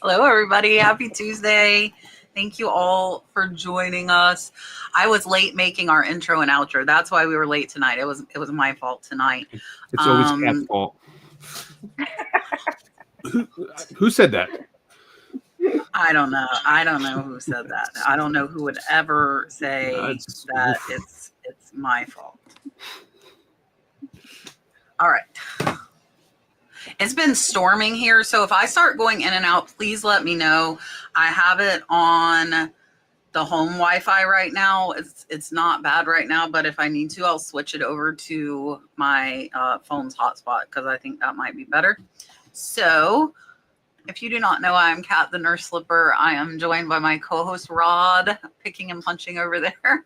Hello, everybody. Happy Tuesday. Thank you all for joining us. I was late making our intro and outro. That's why we were late tonight. It was my fault tonight. It's always Cat's fault. Who said that? I don't know. I don't know who said that. I don't know who would ever say that it's my fault. All right. It's been storming here, so if I start going in and out, please let me know. I have it on the home Wi-Fi right now. It's not bad right now, but if I need to, I'll switch it over to my phone's hotspot because I think that might be better. So if you do not know, I am Kat the Nurse Slipper. I am joined by my co-host Rod, picking and punching over there.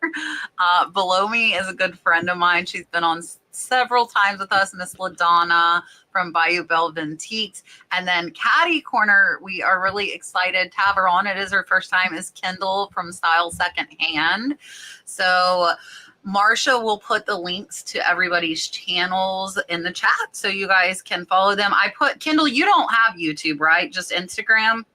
Below me is a good friend of mine. She's been on several times with us, Miss Ladonna from Bayou, Belle, Vintiques. And then Caddy Corner, we are really excited to have her on. It is her first time, is Kendall from TheStyleSecondHand. So Marsha will put the links to everybody's channels in the chat so you guys can follow them. Kendall, you don't have YouTube, right? Just Instagram?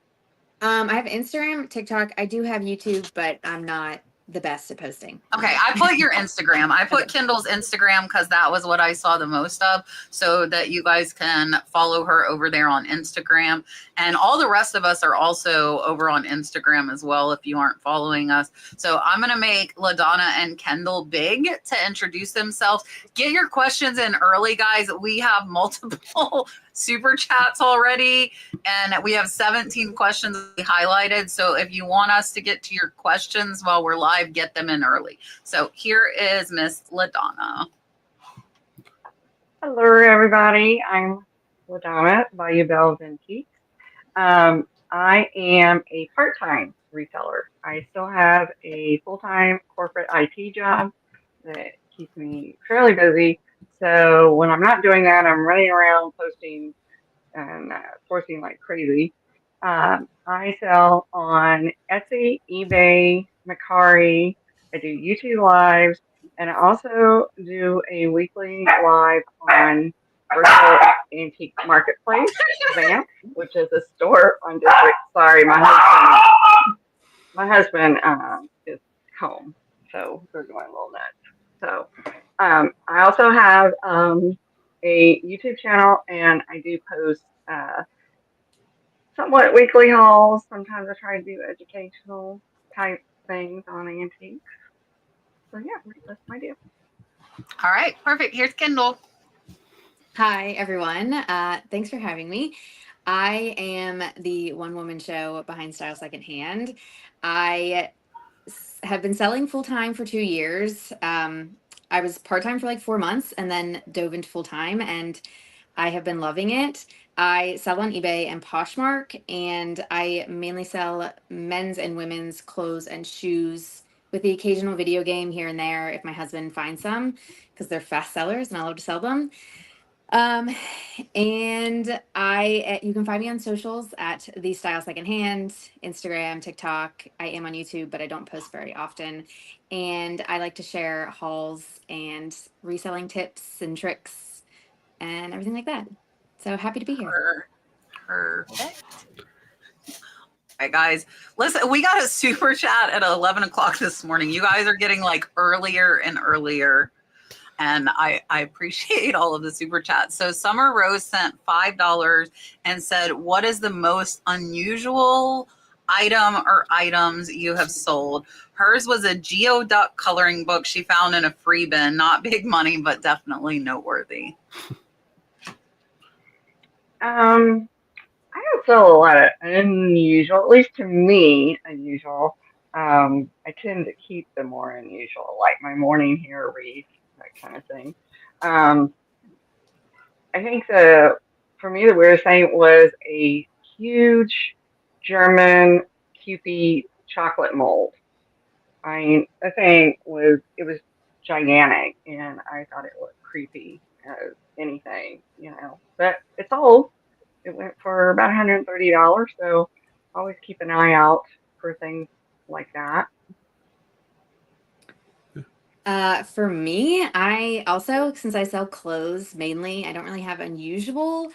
I have Instagram, TikTok. I do have YouTube, but I'm not the best at posting. Okay, I put your Instagram. I put Kendall's Instagram because that was what I saw the most of, so that you guys can follow her over there on Instagram. And all the rest of us are also over on Instagram as well if you aren't following us. So I'm going to make LaDonna and Kendall big to introduce themselves. Get your questions in early, guys. We have multiple super chats already, and we have 17 questions highlighted. So if you want us to get to your questions while we're live, get them in early. So here is Miss LaDonna. Hello, everybody. I'm LaDonna, Bayou, Belle, Vintiques. I am a part-time reseller. I still have a full-time corporate IT job that keeps me fairly busy. So when I'm not doing that, I'm running around posting and sourcing like crazy. I sell on Etsy, eBay, Mercari. I do YouTube lives, and I also do a weekly live on Virtual Antique Marketplace, Vamp, which is a store on District. Sorry, my husband is home, so we're going a little nuts. So I also have a YouTube channel, and I do post somewhat weekly hauls. Sometimes I try to do educational type things on antiques. So yeah, that's my deal. All right, perfect. Here's Kendall. Hi, everyone. Thanks for having me. I am the one-woman show behind Style Secondhand. I have been selling full-time for 2 years. I was part-time for like 4 months and then dove into full-time, and I have been loving it. I sell on eBay and Poshmark, and I mainly sell men's and women's clothes and shoes with the occasional video game here and there if my husband finds some, because they're fast sellers and I love to sell them. And you can find me on socials at TheStyleSecondHand, Instagram, TikTok. I am on YouTube, but I don't post very often. And I like to share hauls and reselling tips and tricks and everything like that. So happy to be here. Perfect. All right, guys. Listen, we got a super chat at 11 o'clock this morning. You guys are getting like earlier and earlier. And I appreciate all of the super chats. So Summer Rose sent $5 and said, what is the most unusual item or items you have sold? Hers was a geoduck coloring book she found in a free bin. Not big money, but definitely noteworthy. I don't sell a lot of unusual, at least to me, unusual. I tend to keep the more unusual, like my morning hair wreath, that kind of thing. I think for me, the weirdest thing was a huge German Kewpie chocolate mold. I mean, the thing was gigantic, and I thought it looked creepy as anything, But it's old. It went for about $130, so always keep an eye out for things like that. For me, I also, since I sell clothes mainly, I don't really have unusual.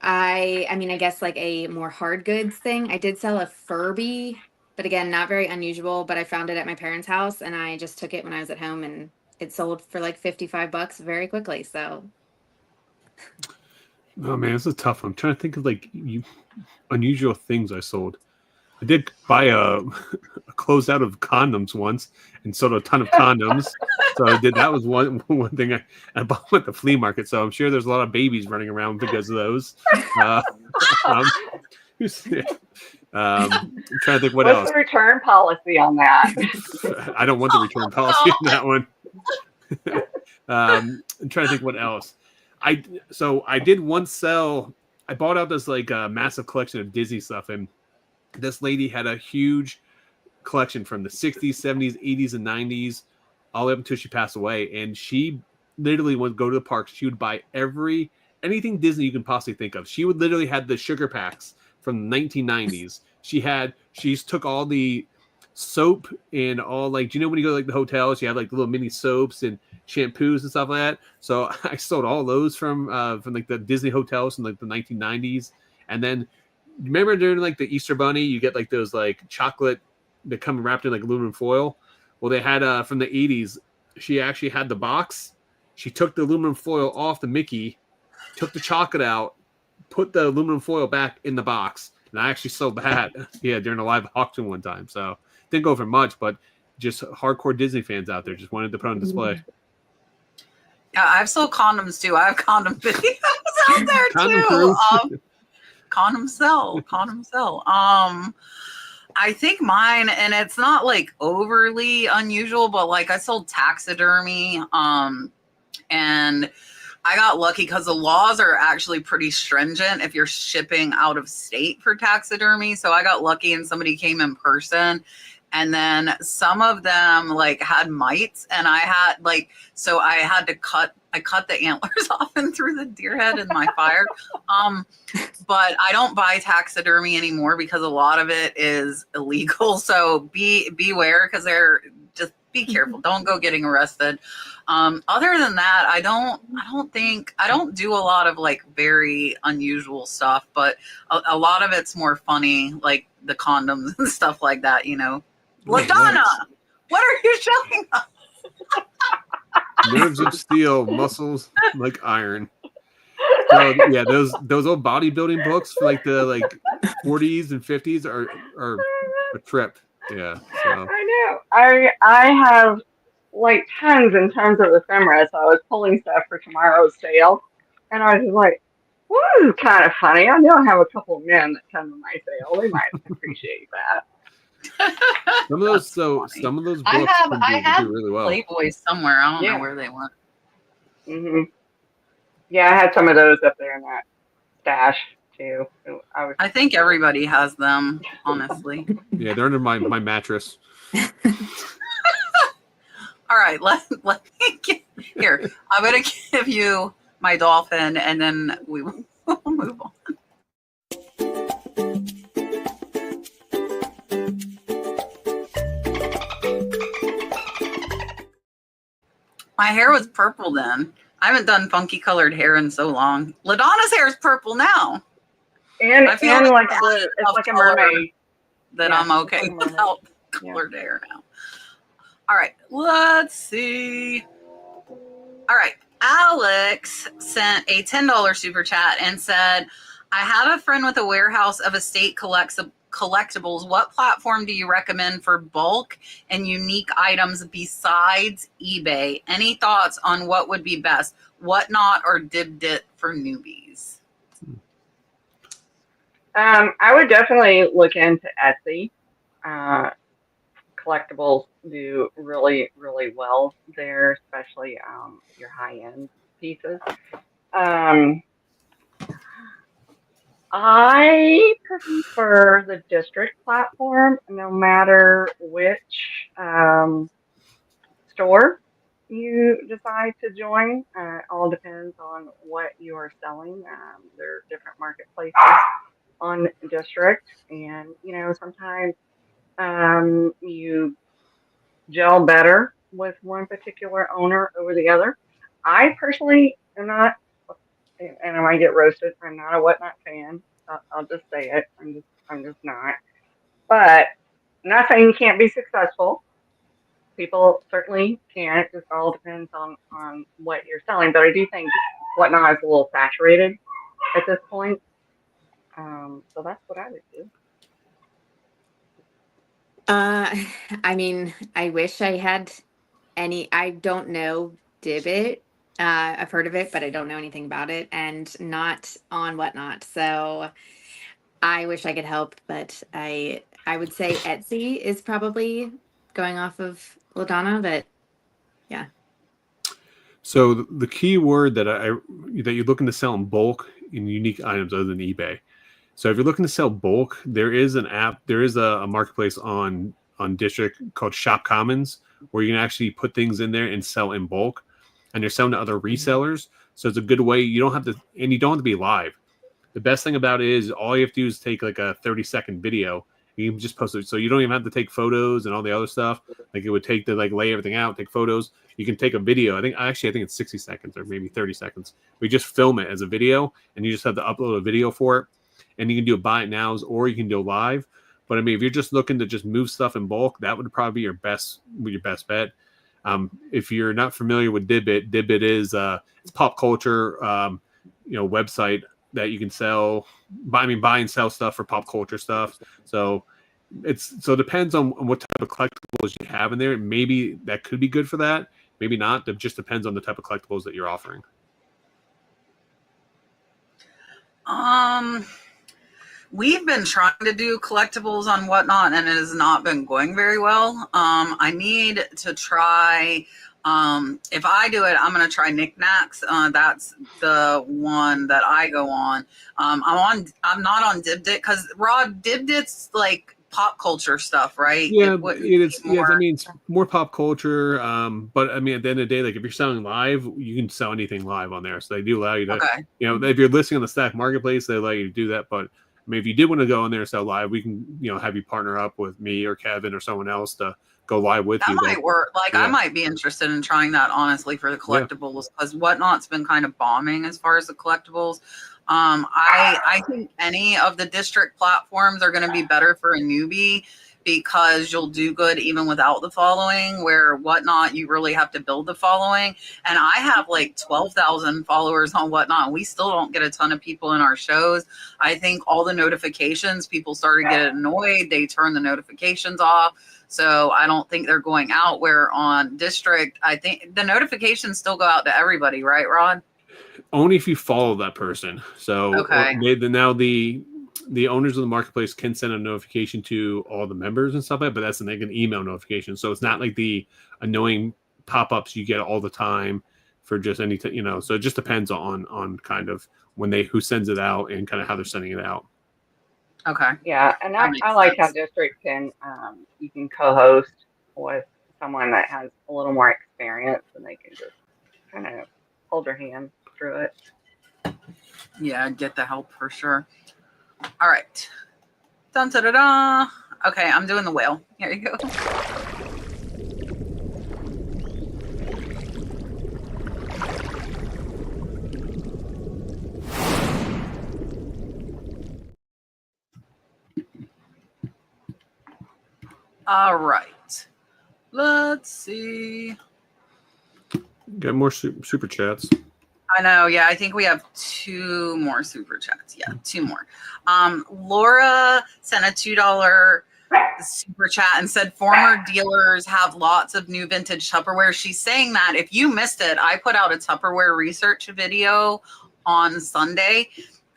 I mean, I guess like a more hard goods thing. I did sell a Furby, but again, not very unusual, but I found it at my parents' house and I just took it when I was at home and it sold for like $55 very quickly. So Oh man, this is a tough one. I'm trying to think of like unusual things I sold. I did buy a closeout of condoms once and sold a ton of condoms. So I did. That was one thing I bought at the flea market. So I'm sure there's a lot of babies running around because of those. I'm trying to think what What's else. the return policy on that? I don't want the return policy on that one. I'm trying to think what else. I did once sell. I bought out this like massive collection of Disney stuff, and this lady had a huge collection from the 60s, 70s, 80s, and 90s, all the way up until she passed away. And she literally would go to the parks. She would buy anything Disney you can possibly think of. She would literally had the sugar packs from the 1990s. She took all the soap and all, like, do you know when you go to like the hotels, you have like little mini soaps and shampoos and stuff like that. So I sold all those from like the Disney hotels in like the 1990s. And then remember during like the Easter Bunny, you get like those like chocolate that come wrapped in like aluminum foil. Well, they had from the 80s. She actually had the box. She took the aluminum foil off the Mickey, took the chocolate out, put the aluminum foil back in the box, and I actually sold that. Yeah, during a live auction one time. So didn't go for much, but just hardcore Disney fans out there just wanted to put on display. Yeah, I've sold condoms too. I have condom videos out there Condom too. crew. Condom sell. I think mine, and it's not like overly unusual, but like I sold taxidermy. And I got lucky because the laws are actually pretty stringent if you're shipping out of state for taxidermy. So I got lucky and somebody came in person. And then some of them like had mites, and I had like, so I cut the antlers off and threw the deer head in my fire. But I don't buy taxidermy anymore because a lot of it is illegal. So beware, because just be careful. Don't go getting arrested. Other than that, I don't do a lot of like very unusual stuff, but a lot of it's more funny, like the condoms and stuff like that, you know. Ladonna, what are you showing us? Nerves of steel, muscles like iron. So yeah, those old bodybuilding books for like the 40s and 50s are a trip. Yeah. So. I know. I have like tons and tons of ephemera, so I was pulling stuff for tomorrow's sale, and I was like, "Woo, kind of funny." I know I have a couple of men that come to my sale; they might appreciate that. Some of those books I have do really well. Playboys somewhere. I don't know where they went. Mm-hmm. Yeah, I had some of those up there in that stash too. I think everybody has them, honestly. Yeah, they're under my mattress. All right, let me get here. I'm gonna give you my dolphin, and then we will move on. My hair was purple then. I haven't done funky colored hair in so long. LaDonna's hair is purple now. And I feel like blue. It's like a mermaid. That I'm okay without colored hair now. All right, let's see. All right, Alex sent a $10 super chat and said, I have a friend with a warehouse of estate collectibles. What platform do you recommend for bulk and unique items besides eBay? Any thoughts on what would be best? Whatnot or Dibdit for newbies? I would definitely look into Etsy. Collectibles do really, really well there, especially your high-end pieces. I prefer the district platform, no matter which store you decide to join. It all depends on what you are selling. There are different marketplaces on district, and sometimes you gel better with one particular owner over the other. I personally am not and I might get roasted. I'm not a Whatnot fan. I'll just say it. I'm just not. But I'm not saying you can't be successful. People certainly can. It just all depends on what you're selling. But I do think Whatnot is a little saturated at this point. So that's what I would do. I mean, I wish I had I don't know Dibbit. I've heard of it, but I don't know anything about it, and not on Whatnot. So I wish I could help, but I would say Etsy is probably going off of Ladonna, but yeah. So the key word that that you're looking to sell in bulk in unique items other than eBay. So if you're looking to sell bulk, there is an app, there is a marketplace on District called Shop Commons where you can actually put things in there and sell in bulk, and they're selling to other resellers. So it's a good way. You don't have to, and you don't have to be live. The best thing about it is all you have to do is take like a 30-second video. You can just post it. So you don't even have to take photos and all the other stuff. Like it would take to like lay everything out, take photos. You can take a video. I think it's 60 seconds or maybe 30 seconds. We just film it as a video, and you just have to upload a video for it. And you can do a buy it nows, or you can do live. But I mean, if you're just looking to just move stuff in bulk, that would probably be your best bet. If you're not familiar with Dibbit is it's pop culture, website that you can buy and sell stuff for pop culture stuff. So it depends on what type of collectibles you have in there. Maybe that could be good for that. Maybe not. It just depends on the type of collectibles that you're offering. We've been trying to do collectibles on Whatnot, and it has not been going very well. I need to try. If I do it, I'm going to try Knickknacks. That's the one that I go on. I'm not on Dibdit because Rod, Dibdit's like pop culture stuff, right? Yeah, it's more pop culture. But I mean, at the end of the day, like if you're selling live, you can sell anything live on there. So they do allow you to, if you're listing on the Stack Marketplace, they allow you to do that. But I mean, if you did want to go in there and sell live, we can, have you partner up with me or Kevin or someone else to go live with you. That might work. Like, I might be interested in trying that, honestly, for the collectibles, because Whatnot's been kind of bombing as far as the collectibles. I think any of the District platforms are going to be better for a newbie, because you'll do good even without the following, where Whatnot, you really have to build the following. And I have like 12,000 followers on Whatnot, and we still don't get a ton of people in our shows. I think all the notifications, people started getting annoyed. They turn the notifications off. So I don't think they're going out, where on District, I think the notifications still go out to everybody, right, Rod? Only if you follow that person. So now the owners of the marketplace can send a notification to all the members and stuff like that, but that's like an email notification. So it's not like the annoying pop-ups you get all the time for just any, so it just depends on kind of who sends it out and kind of how they're sending it out. Okay. Yeah. And I like how District you can co-host with someone that has a little more experience, and they can just kind of hold your hand through it. Yeah, get the help for sure. All right. Dun, da, da, da. Okay, I'm doing the whale. Here you go. All right. Let's see. Got more super chats. I know. Yeah, I think we have 2 more super chats. Yeah, 2 more. Laura sent a $2 super chat and said former dealers have lots of new vintage Tupperware. She's saying that if you missed it, I put out a Tupperware research video on Sunday,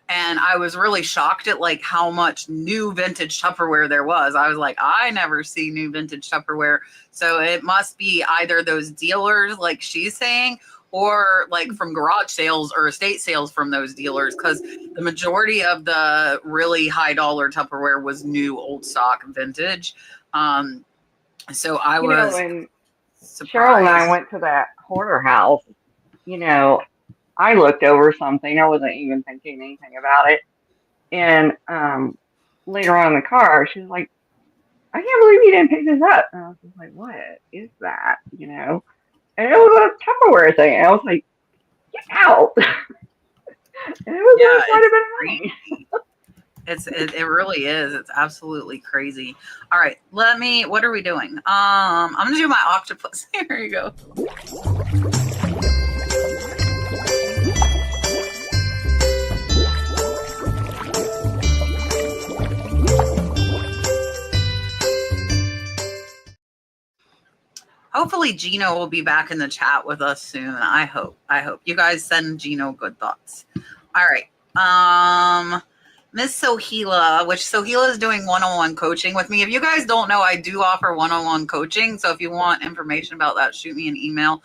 and I was really shocked at like how much new vintage Tupperware there was. I was like, I never see new vintage Tupperware. So it must be either those dealers, like she's saying, or like from garage sales or estate sales from those dealers, because the majority of the really high dollar Tupperware was new, old stock, vintage. So I was when surprised. Cheryl and I went to that hoarder house, I looked over something. I wasn't even thinking anything about it. And later on in the car, she was like, I can't believe you didn't pick this up. And I was just like, what is that? And it was a Tupperware thing. And I was like, get out. And it was Yeah, quite a it's bit of money. it really is. It's absolutely crazy. All right, what are we doing? I'm gonna do my octopus. Here you go. Hopefully Gino will be back in the chat with us soon. I hope you guys send Gino good thoughts. All right. Miss Sohila, which Sohila is doing one-on-one coaching with me. If you guys don't know, I do offer one-on-one coaching. So if you want information about that, shoot me an email.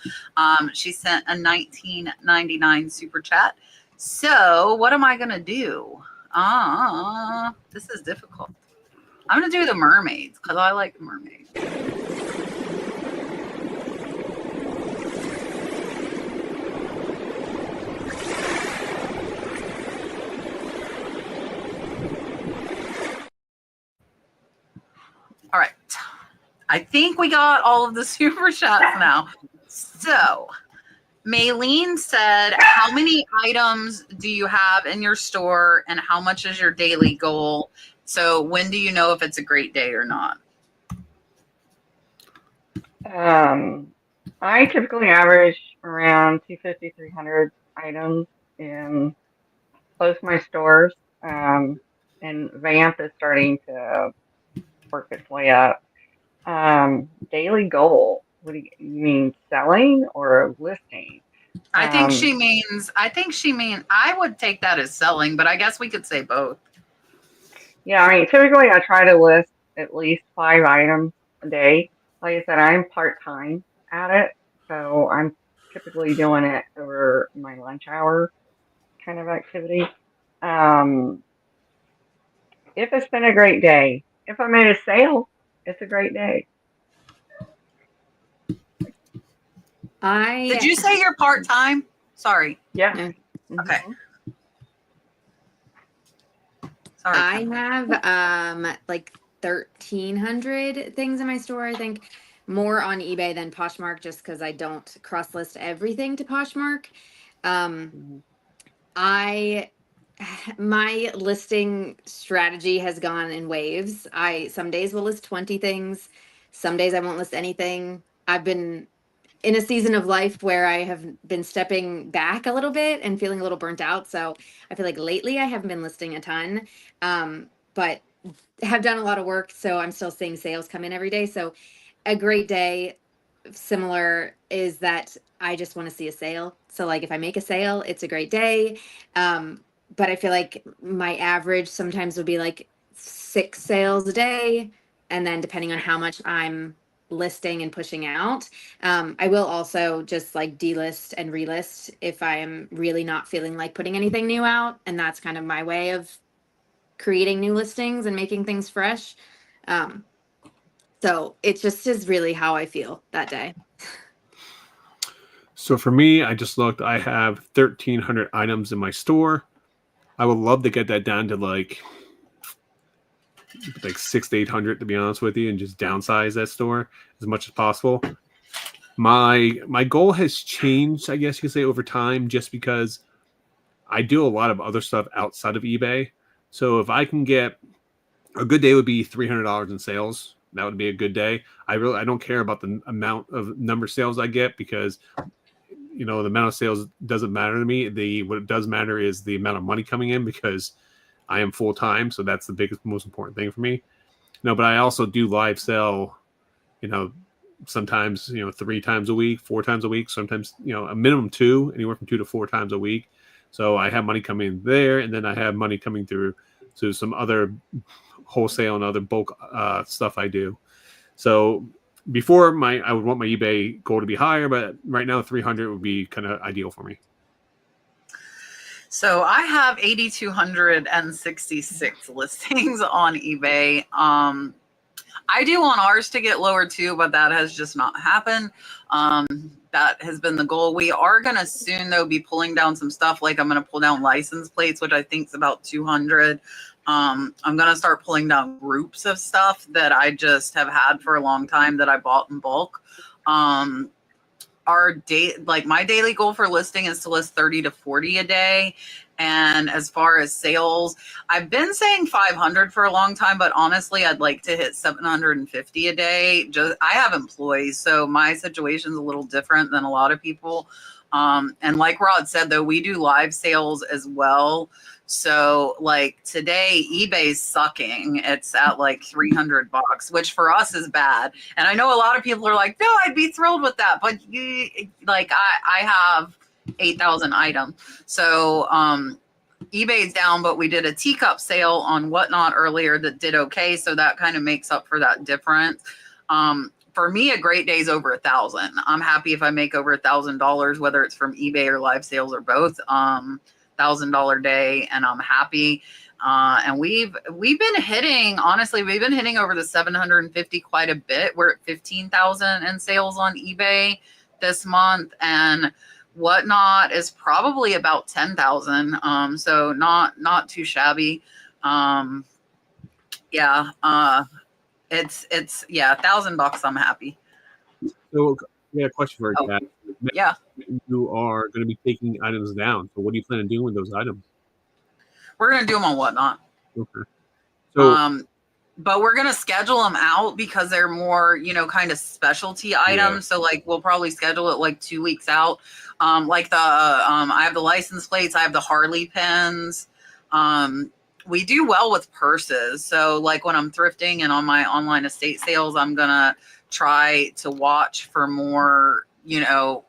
She sent a $19.99 super chat. So what am I going to do? This is difficult. I'm going to do the mermaids because I like the mermaids. All right. I think we got all of the super chats now. So, Maylene said, how many items do you have in your store and how much is your daily goal? So, when do you know if it's a great day or not? I typically average around 250, 300 items in both my stores. And Vamp is starting to work its way up. Daily goal. What do you mean, selling or listing? I think she means, I would take that as selling, but I guess we could say both. Yeah, I mean, typically I try to list at least 5 items a day. Like I said, I'm part-time at it, so I'm typically doing it over my lunch hour kind of activity. If it's been a great day, if I made a sale, it's a great day. Did you say you're part-time? Sorry. Yeah. Mm-hmm. Okay. Sorry. I have like 1,300 things in my store. I think more on eBay than Poshmark, just because I don't cross list everything to Poshmark. My listing strategy has gone in waves. Some days will list 20 things. Some days I won't list anything. I've been in a season of life where I have been stepping back a little bit and feeling a little burnt out. So I feel like lately I haven't been listing a ton, but have done a lot of work. So I'm still seeing sales come in every day. So a great day similar is that I just want to see a sale. So like if I make a sale, it's a great day. But I feel like my average sometimes would be like 6 sales a day. And then depending on how much I'm listing and pushing out, I will also just like delist and relist if I'm really not feeling like putting anything new out. And that's kind of my way of creating new listings and making things fresh. So it just is really how I feel that day. So for me, I just looked, I have 1,300 items in my store. I would love to get that down to like 600 to 800, to be honest with you, and just downsize that store as much as possible. My goal has changed, I guess you could say, over time, just because I do a lot of other stuff outside of eBay. So if I can get a good day, would be $300 in sales. That would be a good day. I don't care about the number of sales I get, because the amount of sales doesn't matter to me. What does matter is the amount of money coming in, because I am full time. So that's the most important thing for me. No, but I also do live sell, sometimes, 3 times a week, 4 times a week, sometimes, a minimum 2, anywhere from 2 to 4 times a week. So I have money coming in there, and then I have money coming through to some other wholesale and other bulk stuff I do. So before I would want my eBay goal to be higher, but right now 300 would be kind of ideal for me. So I have 8,266 listings on eBay. I do want ours to get lower too, but that has just not happened. That has been the goal. We are going to soon, though, be pulling down some stuff. Like I'm going to pull down license plates, which I think is about 200. I'm going to start pulling down groups of stuff that I just have had for a long time that I bought in bulk. My daily goal for listing is to list 30 to 40 a day. And as far as sales, I've been saying 500 for a long time, but honestly, I'd like to hit 750 a day. I have employees, so my situation's a little different than a lot of people. And like Rod said, though, we do live sales as well. So like today, eBay's sucking. It's at like $300, which for us is bad. And I know a lot of people are like, no, I'd be thrilled with that. But I have 8,000 items. So eBay's down, but we did a teacup sale on Whatnot earlier that did okay. So that kind of makes up for that difference. For me, a great day is over 1,000. I'm happy if I make over $1,000, whether it's from eBay or live sales or both. $1,000 day, and I'm happy. And we've been hitting, honestly, we've been hitting over the 750 quite a bit. We're at 15,000 in sales on eBay this month, and Whatnot is probably about 10,000. So not too shabby. It's $1,000. I'm happy. So yeah, a question for you, Kat. Yeah. You are going to be taking items down. So what do you plan on doing with those items? We're going to do them on Whatnot. Okay. So, but we're going to schedule them out because they're more, kind of specialty items. Yeah. So like, we'll probably schedule it like 2 weeks out. I have the license plates. I have the Harley pins. We do well with purses. So like when I'm thrifting and on my online estate sales, I'm going to try to watch for more,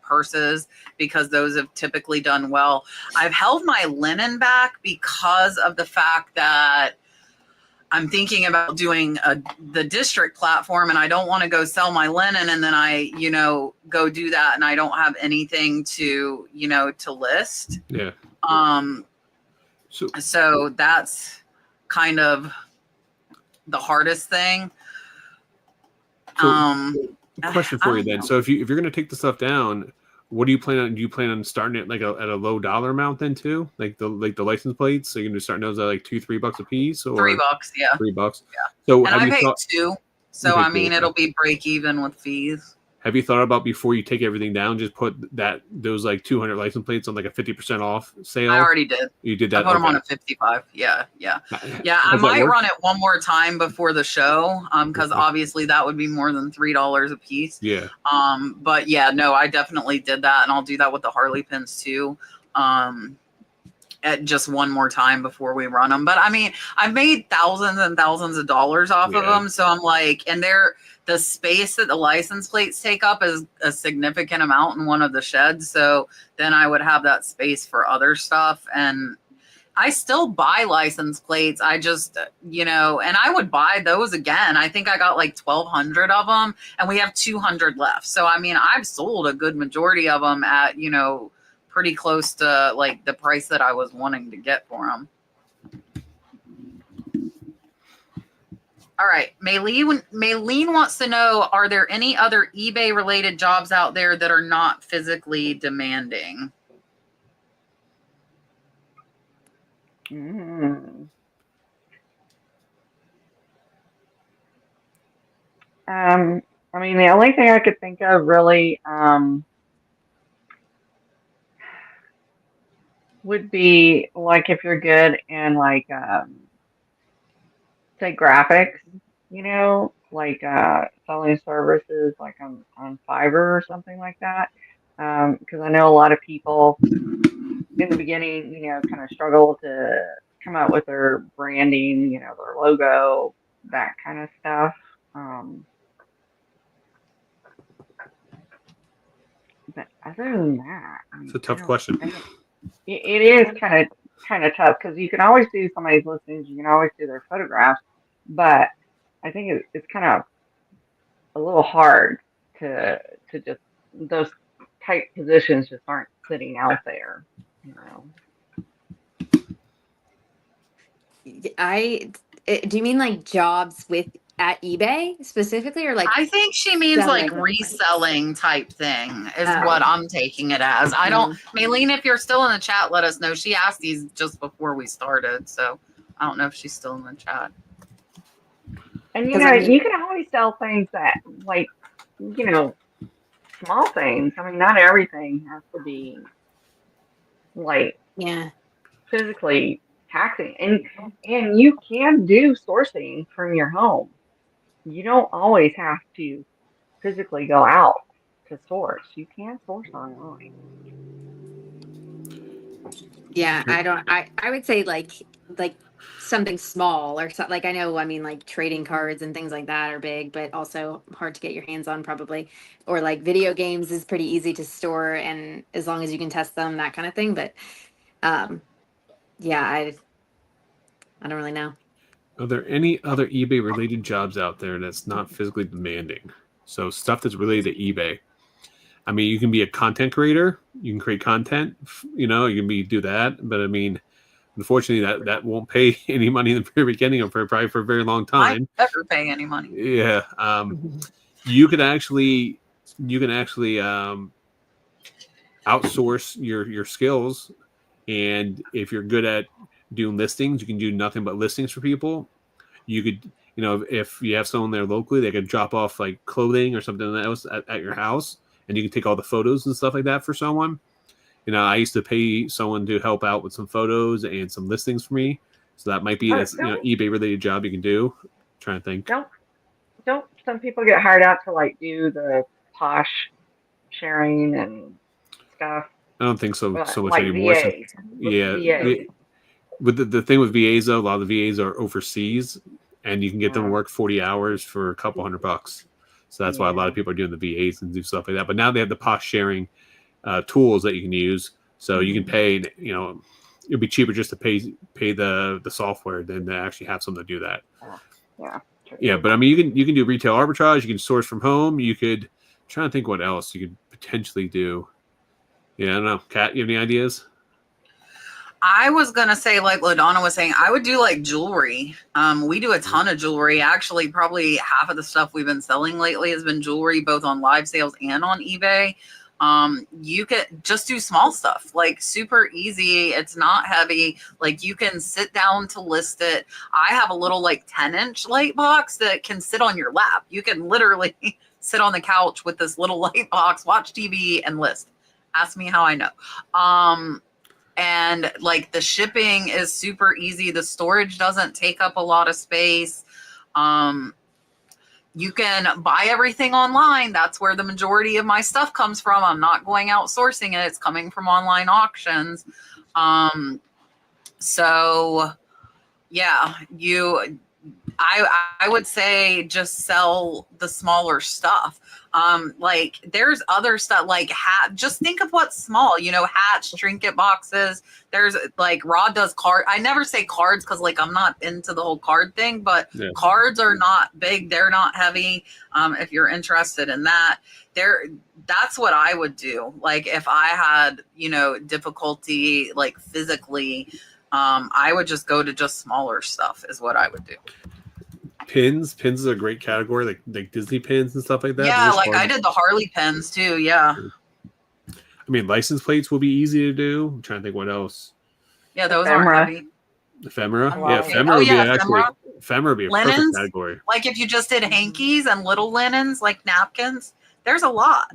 purses, because those have typically done well. I've held my linen back because of the fact that I'm thinking about doing the district platform, and I don't want to go sell my linen and then I, go do that and I don't have anything to, to list. Yeah. So that's kind of the hardest thing. Question for you then. Know. So if you're going to take the stuff down, what do you plan on? Do you plan on starting it like at a low dollar amount then too? Like the license plates? So you're going to start those at like $2-3 a piece, or $3? Yeah. $3. Yeah. So and I paid $2. So I mean, it'll be break even with fees. Have you thought about, before you take everything down, just put those like 200 license plates on like a 50% off sale? I already did. You did that? I put them on a 55. Yeah. I might run it one more time before the show, because obviously that would be more than $3 a piece. Yeah. But yeah, no, I definitely did that, and I'll do that with the Harley pins too. At just one more time before we run them. But I mean, I've made thousands and thousands of dollars off of them, so I'm like, and the space that the license plates take up is a significant amount in one of the sheds. So then I would have that space for other stuff. And I still buy license plates. I just, and I would buy those again. I think I got like 1,200 of them, and we have 200 left. So, I mean, I've sold a good majority of them at, pretty close to like the price that I was wanting to get for them. All right. Maylene wants to know, are there any other eBay related jobs out there that are not physically demanding? I mean, the only thing I could think of really would be like if you're good in like say graphics, like selling services like on Fiverr or something like that. Because I know a lot of people in the beginning, kind of struggle to come out with their branding, their logo, that kind of stuff. But other than that, it's a tough question. It is kind of tough, because you can always do somebody's listings, you can always do their photographs, but I think it's kind of a little hard to just, those type positions just aren't sitting out there, Do you mean like jobs at eBay specifically, or like? I think she means like reselling type thing is what I'm taking it as. I don't, Maylene, if you're still in the chat, let us know. She asked these just before we started, so I don't know if she's still in the chat. And you can always sell things that, like, small things. I mean, not everything has to be like physically taxing, and you can do sourcing from your home. You don't always have to physically go out to source. You can source online. Yeah, I would say like something small or something. Like I know, I mean, like trading cards and things like that are big, but also hard to get your hands on probably. Or like video games is pretty easy to store, and as long as you can test them, that kind of thing. But um, yeah, I don't really know. Are there any other eBay related jobs out there that's not physically demanding? So stuff that's related to eBay. I mean, you can be a content creator. You can create content. You know, you can do that. But I mean, unfortunately, that won't pay any money in the very beginning or probably for a very long I time. never pay any money. Yeah. You can actually outsource your skills, and if you're good at doing listings, you can do nothing but listings for people. You could, you know, if you have someone there locally, they could drop off like clothing or something else at your house, and you can take all the photos and stuff like that for someone. You know, I used to pay someone to help out with some photos and some listings for me, so that might be this eBay related job you can do. I'm trying to think. Don't some people get hired out to like do the posh sharing and stuff? I don't think so much like anymore. VAs. VAs. With the thing with VAs though, a lot of the VAs are overseas, and you can get them to Yeah. work 40 hours for a couple $100. So that's why a lot of people are doing the VAs and do stuff like that. But now they have the posh sharing tools that you can use, so you can pay. You know, it'd be cheaper just to pay the software than to actually have someone to do that. Yeah. Yeah, but I mean, you can do retail arbitrage. You can source from home. You could try to think what else you could potentially do. Yeah, I don't know. Kat, you have any ideas? I was gonna say, like LaDonna was saying, I would do like jewelry. We do a ton of jewelry. Actually, probably half of the stuff we've been selling lately has been jewelry, both on live sales and on eBay. You could just do small stuff, like super easy. It's not heavy. Like you can sit down to list it. I have a little like 10-inch light box that can sit on your lap. You can literally sit on the couch with this little light box, watch TV and list. Ask me how I know. And like the shipping is super easy. The storage doesn't take up a lot of space. You can buy everything online. That's where the majority of my stuff comes from. I'm not going outsourcing it. It's coming from online auctions. So yeah, I would say just sell the smaller stuff. Like there's other stuff like just think of what's small, you know, hats, trinket boxes. There's like Rod does card. I never say cards because like I'm not into the whole card thing, but cards are not big. They're not heavy. If you're interested in that, that's what I would do. Like if I had, you know, difficulty like physically, I would just go to just smaller stuff is what I would do. Pins is a great category, like Disney pins and stuff like that. Yeah, like I did the Harley pins too. Yeah. I mean, license plates will be easy to do. I'm trying to think what else. Yeah, those aren't heavy. Ephemera. Wow. Yeah, ephemera would be actually ephemera would be a linens, perfect category. Like if you just did hankies and little linens, like napkins, there's a lot.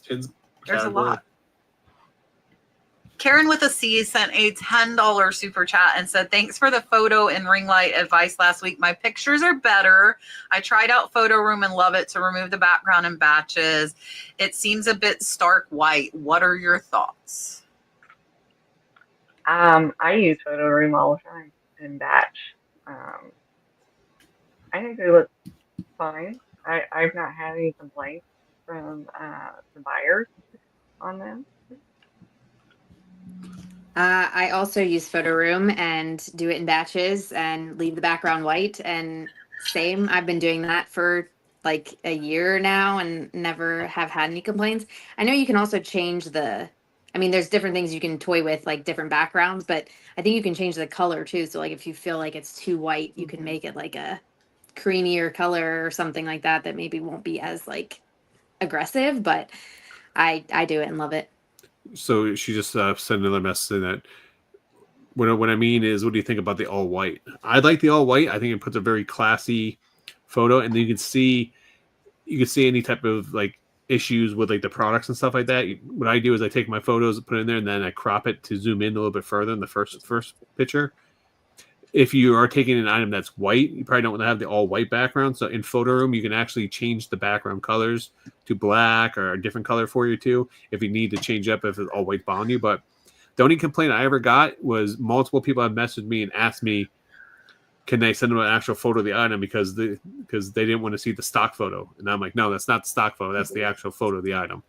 Pins There's category. a lot. Karen with a C sent a $10 super chat and said, thanks for the photo and ring light advice last week. My pictures are better. I tried out Photo Room and love it to remove the background in batches. It seems a bit stark white. What are your thoughts? I use Photo Room all the time in batch. I think they look fine. I've not had any complaints from the buyers on them. I also use Photo Room and do it in batches and leave the background white. And same, I've been doing that for like a year now and never have had any complaints. I know you can also change there's different things you can toy with, like different backgrounds, but I think you can change the color too. So like if you feel like it's too white, you can make it like a creamier color or something like that maybe won't be as like aggressive, but I do it and love it. So she just sent another message saying that what I mean is, what do you think about the all white? I like the all white. I think it puts a very classy photo, and then you can see any type of like issues with like the products and stuff like that, what I do is I take my photos, put it in there, and then I crop it to zoom in a little bit further in the first picture. If you are taking an item that's white, you probably don't want to have the all white background. So in Photo Room, you can actually change the background colors to black or a different color for you too, if you need to change up if it's all white behind you. But the only complaint I ever got was multiple people have messaged me and asked me, can they send them an actual photo of the item because they didn't want to see the stock photo. And I'm like, no, that's not the stock photo. That's the actual photo of the item.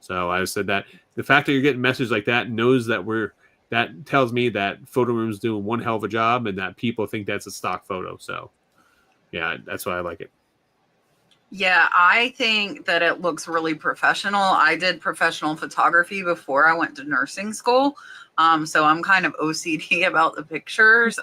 So I said that the fact that you're getting messages like that knows that that tells me that Photo Room's doing one hell of a job and that people think that's a stock photo. So yeah, that's why I like it. Yeah, I think that it looks really professional. I did professional photography before I went to nursing school. So I'm kind of OCD about the pictures.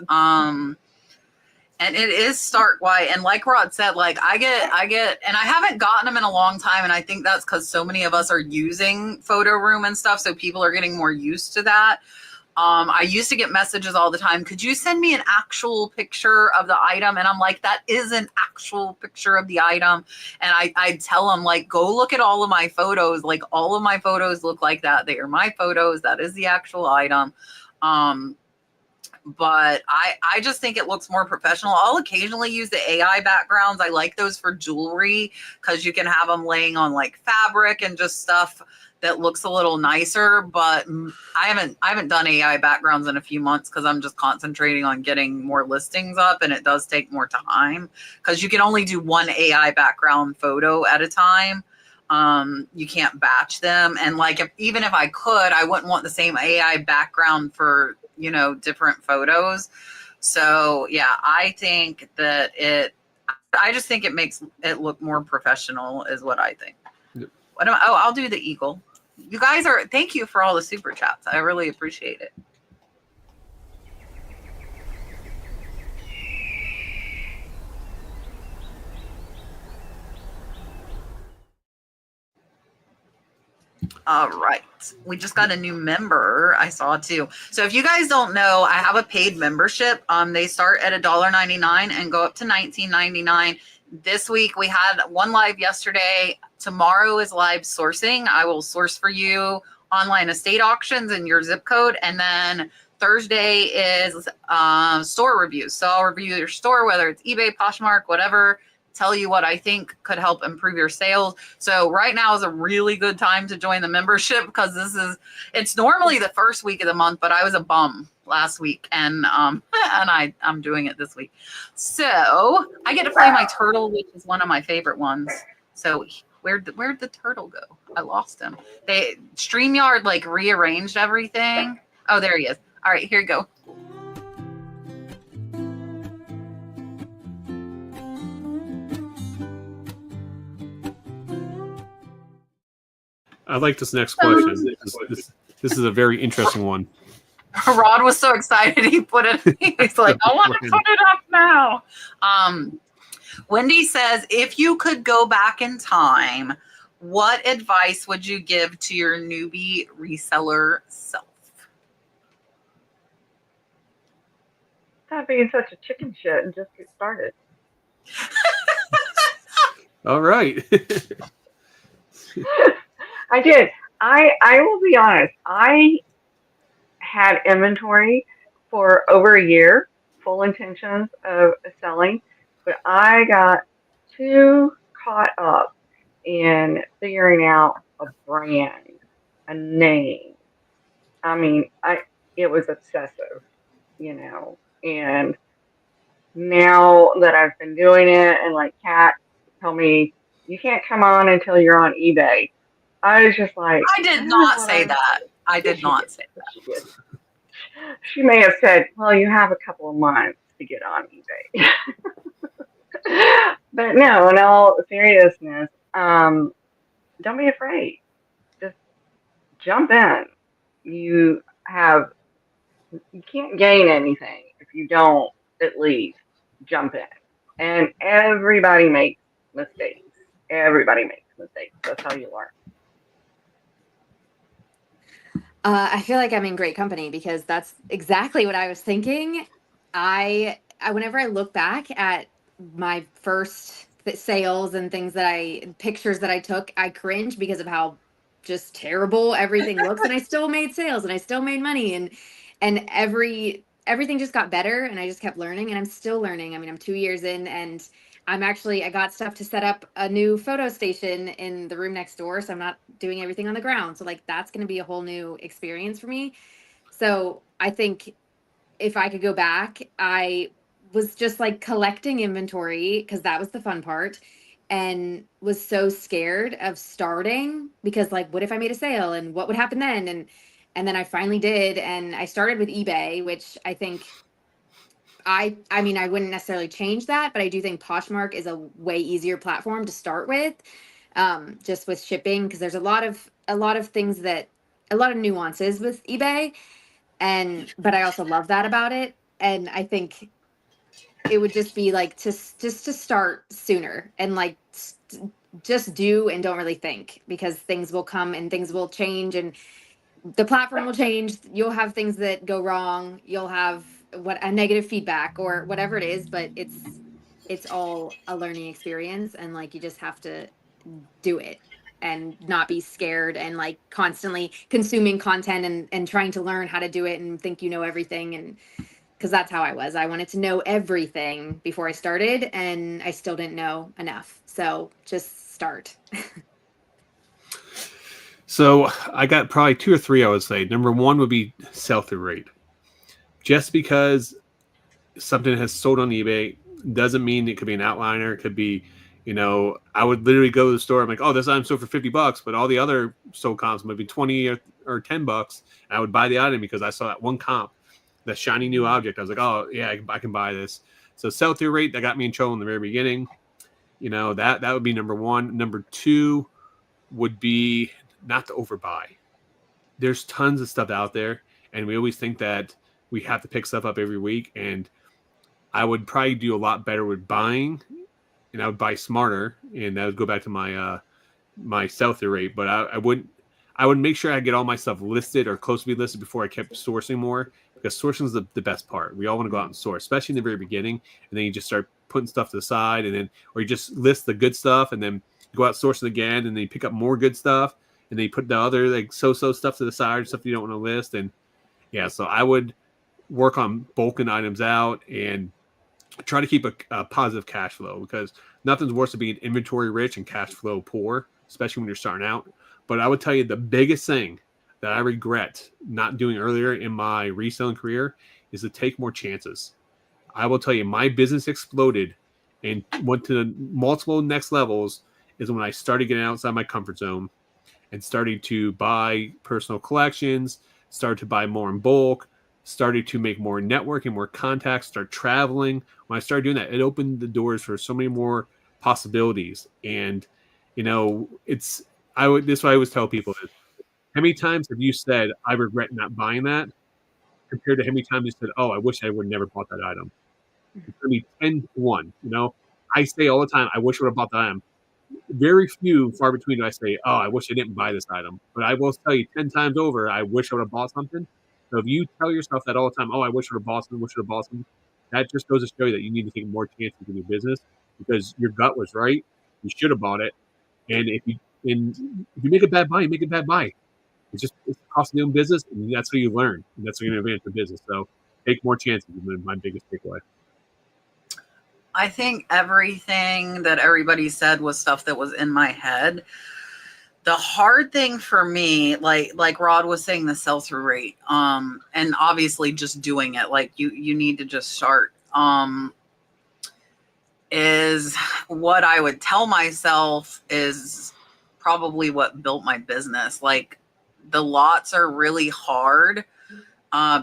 And it is stark white. And like Rod said, like I get, and I haven't gotten them in a long time. And I think that's because so many of us are using Photo Room and stuff. So people are getting more used to that. I used to get messages all the time. Could you send me an actual picture of the item? And I'm like, that is an actual picture of the item. And I tell them, like, go look at all of my photos. Like, all of my photos look like that. They are my photos. That is the actual item. But I just think it looks more professional. I'll occasionally use the AI backgrounds. I like those for jewelry because you can have them laying on like fabric and just stuff that looks a little nicer. But I haven't done AI backgrounds in a few months because I'm just concentrating on getting more listings up, and it does take more time because you can only do one AI background photo at a time. You can't batch them, and like even if I could, I wouldn't want the same AI background for different photos. So yeah, I think that I just think it makes it look more professional is what I think. Yep. I'll do the eagle. You guys thank you for all the super chats. I really appreciate it. All right. We just got a new member. I saw too. So if you guys don't know, I have a paid membership. They start at $1.99 and go up to $19.99. This week we had one live yesterday. Tomorrow is live sourcing. I will source for you online estate auctions in your zip code. And then Thursday is store reviews. So I'll review your store, whether it's eBay, Poshmark, whatever. Tell you what I think could help improve your sales. So right now is a really good time to join the membership because it's normally the first week of the month, but I was a bum last week and I'm doing it this week. So I get to play my turtle, which is one of my favorite ones. So where'd the turtle go? I lost him. StreamYard like rearranged everything. Oh, there he is. All right, here you go. I like this next question. This is a very interesting one. Rod was so excited he put it. He's like, I want to put it up now. Wendy says, if you could go back in time, what advice would you give to your newbie reseller self? Stop being such a chicken shit and just get started. All right. I did. I will be honest. I had inventory for over a year, full intentions of selling, but I got too caught up in figuring out a brand, a name. I mean, it was obsessive, and now that I've been doing it and like Kat told me, you can't come on until you're on eBay. I was just like, I did not say that. I did not say that. She may have said, well, you have a couple of months to get on eBay. But no, in all seriousness, don't be afraid. Just jump in. You can't gain anything if you don't at least jump in. And everybody makes mistakes. That's how you learn. I feel like I'm in great company because that's exactly what I was thinking. Whenever I look back at my first sales and pictures that I took, I cringe because of how just terrible everything looks. And I still made sales and I still made money, and everything just got better, and I just kept learning, and I'm still learning. I mean, I'm 2 years in, and I got stuff to set up a new photo station in the room next door. So I'm not doing everything on the ground. So like, that's going to be a whole new experience for me. So I think if I could go back, I was just like collecting inventory because that was the fun part, and was so scared of starting because like, what if I made a sale and what would happen then? And then I finally did, and I started with eBay, which I think I mean, I wouldn't necessarily change that, but I do think Poshmark is a way easier platform to start with, just with shipping, because there's a lot of things that a lot of nuances with eBay, but I also love that about it. And I think it would just be like just to start sooner and like just do and don't really think, because things will come and things will change and the platform will change. You'll have things that go wrong. You'll have a negative feedback or whatever it is, but it's all a learning experience, and like you just have to do it and not be scared and like constantly consuming content and trying to learn how to do it and think you know everything. And because that's how I was. I wanted to know everything before I started, and I still didn't know enough. So just start. So I got probably 2 or 3, I would say. Number 1 would be sell-through rate. Just because something has sold on eBay doesn't mean it could be an outliner. It could be, I would literally go to the store. I'm like, oh, this item sold for $50, but all the other sold comps might be 20 or $10. And I would buy the item because I saw that one comp, that shiny new object. I was like, oh yeah, I can buy this. So sell-through rate, that got me in trouble in the very beginning. That would be number 1. Number 2 would be not to overbuy. There's tons of stuff out there, and we always think that we have to pick stuff up every week. And I would probably do a lot better with buying, and I would buy smarter, and that would go back to my my sell-through rate. But I would make sure I get all my stuff listed or close to be listed before I kept sourcing more, because sourcing is the best part. We all want to go out and source, especially in the very beginning, and then you just start putting stuff to the side, and then or you just list the good stuff, and then go out sourcing again, and then you pick up more good stuff, and then you put the other like so-so stuff to the side, stuff you don't want to list. And yeah, so I would work on bulking items out and try to keep a positive cash flow, because nothing's worse than being inventory rich and cash flow poor, especially when you're starting out. But I would tell you the biggest thing that I regret not doing earlier in my reselling career is to take more chances. I will tell you, my business exploded and went to multiple next levels is when I started getting outside my comfort zone and started to buy personal collections, started to buy more in bulk, started to make more networking, more contacts, start traveling. When I started doing that, it opened the doors for so many more possibilities. And, this is what I always tell people is, how many times have you said, I regret not buying that, compared to how many times you said, oh, I wish I would never bought that item? It's going to be 10 to 1. I say all the time, I wish I would have bought that item. Very few, far between, do I say, oh, I wish I didn't buy this item. But I will tell you 10 times over, I wish I would have bought something. So if you tell yourself that all the time, oh, I wish I would have bought something, that just goes to show you that you need to take more chances in your business, because your gut was right. You should have bought it. And if you make a bad buy, you make a bad buy. It's the cost of doing business, and that's what you learn. And that's what you're going to advance your business. So take more chances is my biggest takeaway. I think everything that everybody said was stuff that was in my head. The hard thing for me, like Rod was saying, the sell-through rate, and obviously just doing it, like you need to just start, is what I would tell myself is probably what built my business. Like, the lots are really hard,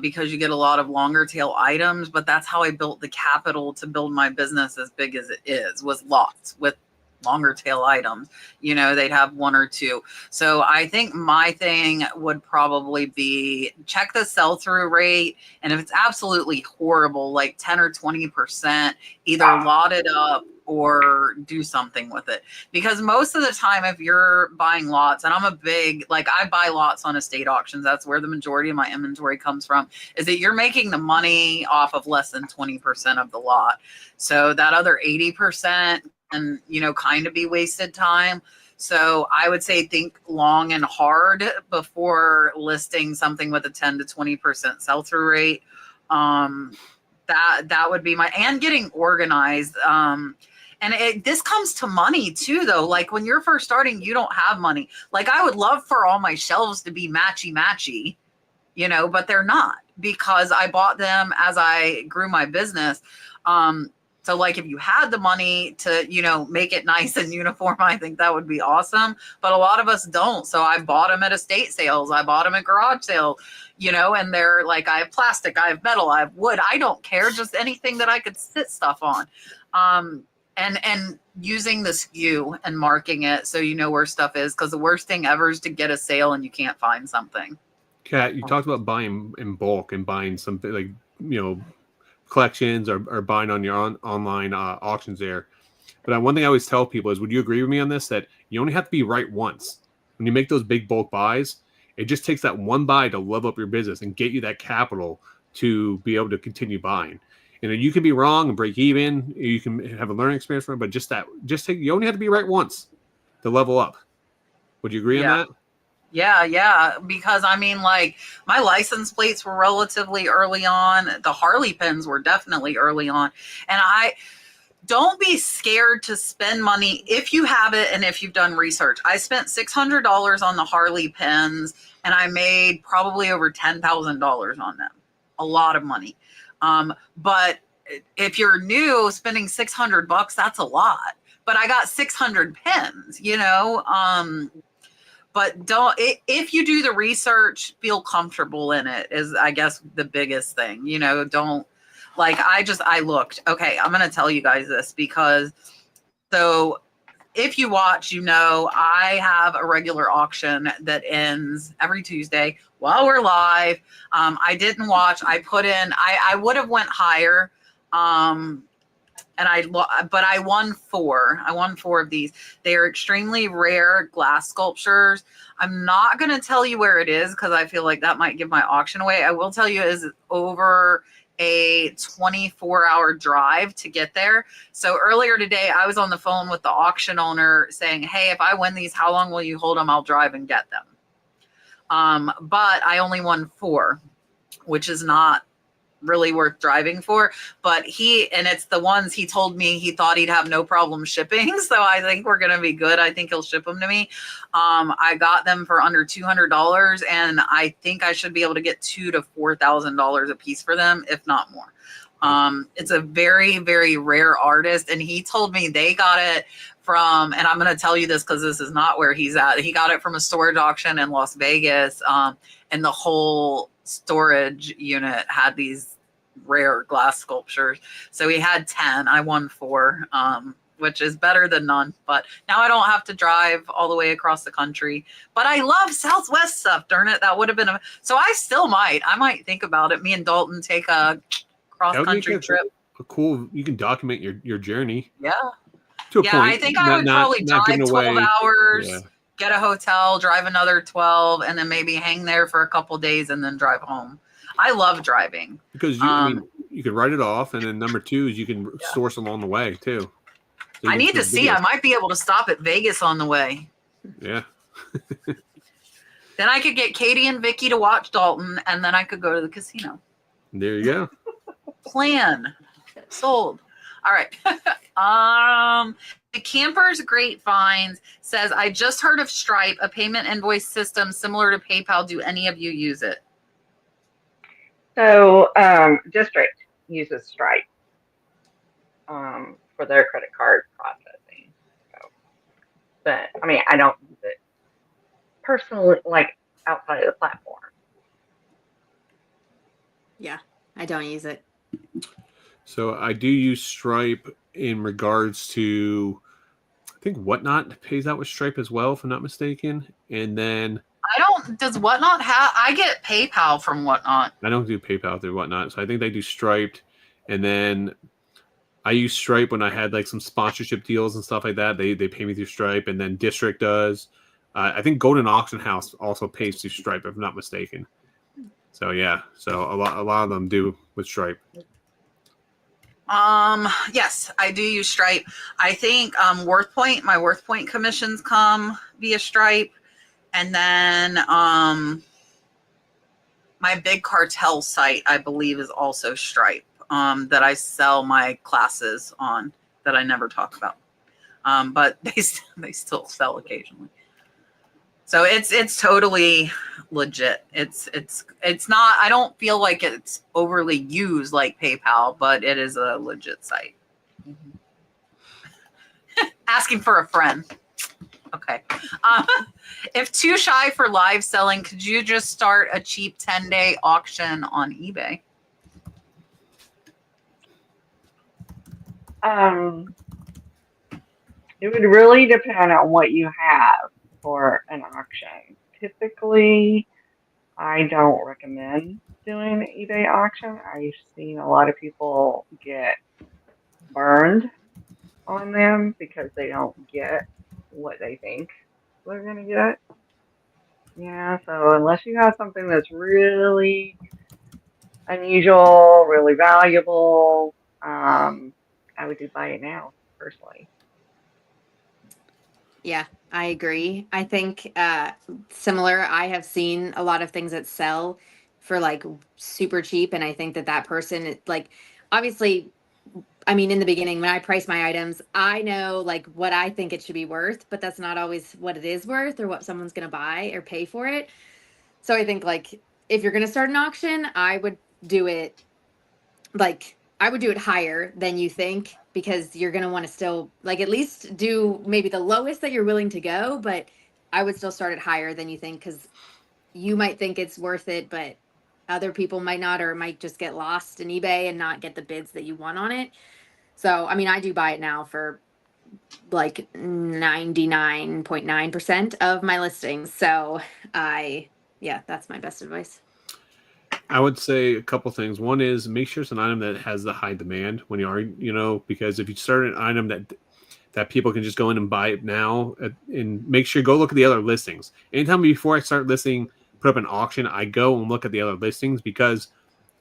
because you get a lot of longer tail items, but that's how I built the capital to build my business as big as it is, was lots with longer tail items. They'd have 1 or 2. So I think my thing would probably be check the sell-through rate. And if it's absolutely horrible, like 10 or 20%, either lot it up or do something with it. Because most of the time, if you're buying lots, and I'm a big, like, I buy lots on estate auctions, that's where the majority of my inventory comes from, is that you're making the money off of less than 20% of the lot. So that other 80% and, kind of be wasted time. So I would say think long and hard before listing something with a 10 to 20% sell-through rate. That would be and getting organized. And this comes to money too, though. Like when you're first starting, you don't have money. Like I would love for all my shelves to be matchy, but they're not, because I bought them as I grew my business. So like if you had the money to, make it nice and uniform, I think that would be awesome. But a lot of us don't. So I bought them at estate sales. I bought them at garage sales, and they're like, I have plastic, I have metal, I have wood. I don't care. Just anything that I could sit stuff on. And using the SKU and marking it so you know where stuff is, because the worst thing ever is to get a sale and you can't find something. Kat, you talked about buying in bulk and buying something like, collections or buying on your online auctions there. But one thing I always tell people is, would you agree with me on this, that you only have to be right once? When you make those big bulk buys, it just takes that one buy to level up your business and get you that capital to be able to continue buying. You can be wrong and break even. You can have a learning experience from it, but you only have to be right once to level up. Would you agree on that? Yeah. Because like my license plates were relatively early on. The Harley pins were definitely early on. And don't be scared to spend money if you have it and if you've done research. I spent $600 on the Harley pins and I made probably over $10,000 on them. A lot of money. But if you're new, spending $600, that's a lot. But I got 600 pins, but if you do the research, feel comfortable in it is, I guess, the biggest thing. Don't I looked. Okay, I'm going to tell you guys this because if you watch, I have a regular auction that ends every Tuesday while we're live. I didn't watch. I put in, I would have went higher. But I won 4. I won 4 of these. They are extremely rare glass sculptures. I'm not going to tell you where it is because I feel like that might give my auction away. I will tell you it is over a 24-hour drive to get there. So earlier today, I was on the phone with the auction owner saying, hey, if I win these, how long will you hold them? I'll drive and get them. But I only won 4, which is not really worth driving for, but it's the ones he told me he thought he'd have no problem shipping. So I think we're going to be good. I think he'll ship them to me. I got them for under $200 and I think I should be able to get $2,000 to $4,000 a piece for them, if not more. It's a very, very rare artist. And he told me they got it from, and I'm going to tell you this because this is not where he's at. He got it from a storage auction in Las Vegas. And the whole storage unit had these rare glass sculptures. So he had 10. I won 4, which is better than none. But now I don't have to drive all the way across the country. But I love Southwest stuff. Darn it. That would have been so I might think about it. Me and Dalton take a cross-country trip. Cool. You can document your journey. Yeah. To a point. I think I would probably drive 12 hours. Yeah. Get a hotel, drive another 12, and then maybe hang there for a couple days and then drive home. I love driving. Because you can write it off, and then number 2 is you can source along the way too. So I need to see. I might be able to stop at Vegas on the way. Yeah. Then I could get Katie and Vicky to watch Dalton, and then I could go to the casino. There you go. Plan. Sold. All right. The Camper's Grapevines says, I just heard of Stripe, a payment invoice system similar to PayPal. Do any of you use it? So District uses Stripe for their credit card processing. So, but I mean, I don't use it personally, like outside of the platform. Yeah, I don't use it. So I do use Stripe in regards to, I think Whatnot pays out with Stripe as well, if I'm not mistaken. And then does Whatnot have, I get PayPal from Whatnot. I don't do PayPal through Whatnot. So I think they do Stripe. And then I use Stripe when I had like some sponsorship deals and stuff like that. They pay me through Stripe. And then District does. I think Golden Auction House also pays through Stripe, if I'm not mistaken. So yeah. So a lot of them do with Stripe. Yes, I do use Stripe. I think WorthPoint, my WorthPoint commissions come via Stripe. And then my big cartel site, I believe, is also Stripe, that I sell my classes on that I never talk about. But they still sell occasionally. So it's totally legit. It's not, I don't feel like it's overly used like PayPal, but it is a legit site. Asking for a friend. Okay. If too shy for live selling, could you just start a cheap 10-day auction on eBay? It would really depend on what you have for an auction. Typically, I don't recommend doing an eBay auction. I've seen a lot of people get burned on them because they don't get what they think they're going to get. Yeah, so unless you have something that's really unusual, really valuable, I would do buy it now, personally. Yeah, I agree. I think similar. I have seen a lot of things that sell for like super cheap, and I think that person, like, obviously, I mean, in the beginning when I price my items, I know like what I think it should be worth, but that's not always what it is worth or what someone's going to buy or pay for it. So I think like if you're going to start an auction, I would do it higher than you think, because you're going to want to still like at least do maybe the lowest that you're willing to go, but I would still start it higher than you think, because you might think it's worth it, but other people might not, or it might just get lost in eBay and not get the bids that you want on it. So, I mean, I do buy it now for like 99.9% of my listings. So that's my best advice. I would say a couple things. One is make sure it's an item that has the high demand when you are, because if you start an item that people can just go in and buy it now, and make sure go look at the other listings. Anytime before I start listing, put up an auction, I go and look at the other listings, because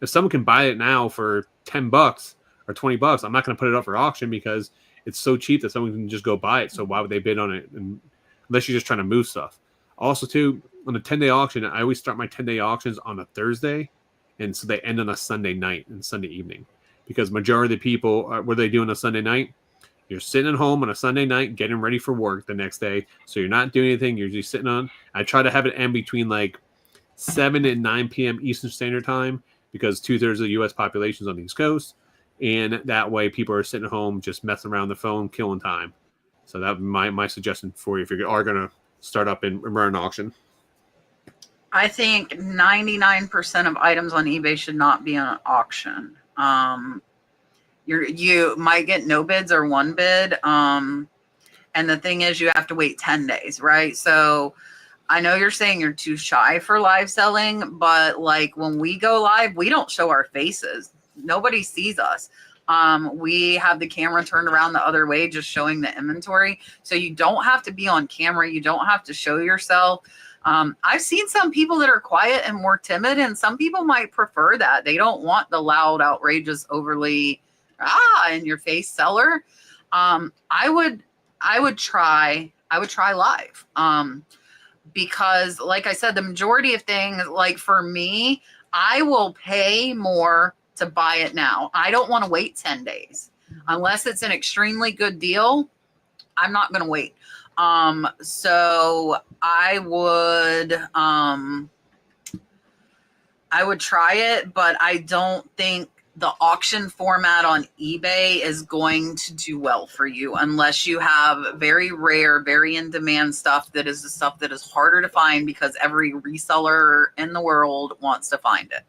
if someone can buy it now for $10 or $20, I'm not going to put it up for auction because it's so cheap that someone can just go buy it. So why would they bid on it? And unless you're just trying to move stuff. Also, too, on a 10-day auction, I always start my 10-day auctions on a Thursday, and so they end on a Sunday night and Sunday evening, because majority of the people, what are they doing on a Sunday night? You're sitting at home on a Sunday night, getting ready for work the next day. So you're not doing anything. You're just sitting on. I try to have it end between like 7 and 9 p.m. Eastern Standard Time, because 2/3 of the U.S. population is on the East Coast. And that way people are sitting at home just messing around the phone, killing time. So that would be my suggestion for you if you are going to start up and run an auction. I think 99% of items on eBay should not be on an auction. You might get no bids or one bid. And the thing is, you have to wait 10 days, right? So I know you're saying you're too shy for live selling, but like when we go live, we don't show our faces. Nobody sees us. We have the camera turned around the other way, just showing the inventory. So you don't have to be on camera. You don't have to show yourself. I've seen some people that are quiet and more timid, and some people might prefer that. They don't want the loud, outrageous, overly in your face seller. I would try live. Because like I said, the majority of things, like for me, I will pay more to buy it now. I don't want to wait 10 days unless it's an extremely good deal. I'm not going to wait. So I would try it, but I don't think the auction format on eBay is going to do well for you unless you have very rare, very in demand stuff that is the stuff that is harder to find because every reseller in the world wants to find it.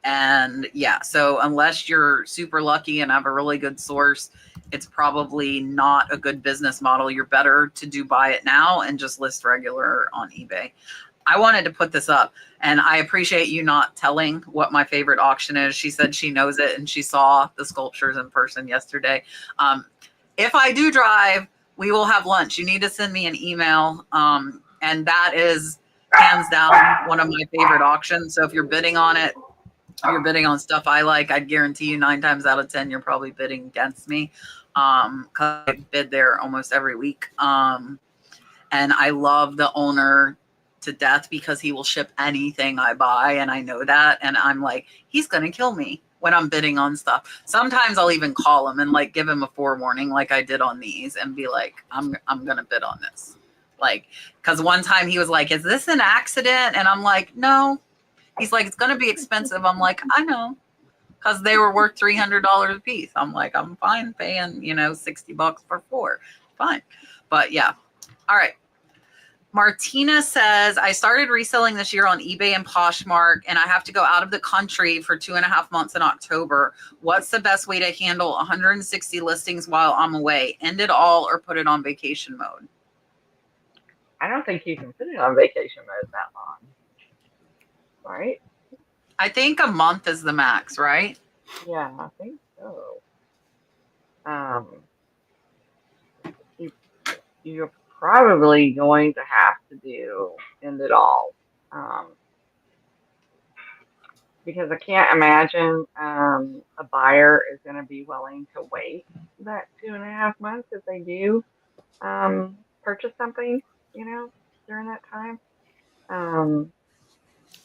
And yeah, so unless you're super lucky and have a really good source, it's probably not a good business model. You're better to do buy it now and just list regular on eBay. I wanted to put this up, and I appreciate you not telling what my favorite auction is. She said she knows it and she saw the sculptures in person yesterday. If I do drive, we will have lunch. You need to send me an email. And that is hands down one of my favorite auctions. So if you're bidding on it, you're bidding on stuff I like, I'd guarantee you 9 times out of 10 you're probably bidding against me. Cause I bid there almost every week. And I love the owner to death because he will ship anything I buy, and I know that, and I'm like, he's gonna kill me when I'm bidding on stuff. Sometimes I'll even call him and like give him a forewarning like I did on these and be like, I'm gonna bid on this. Like, because one time he was like, is this an accident? And I'm like, no. He's like, it's gonna be expensive. I'm like, I know, because they were worth $300 a piece. I'm like, I'm fine paying, $60 for 4. Fine. But yeah. All right. Martina says, I started reselling this year on eBay and Poshmark, and I have to go out of the country for 2.5 months in October. What's the best way to handle 160 listings while I'm away? End it all or put it on vacation mode? I don't think you can put it on vacation mode that long. Right? I think a month is the max, right? Yeah, I think so. You're probably going to have to end it all. Because I can't imagine a buyer is going to be willing to wait that 2.5 months if they do purchase something, during that time.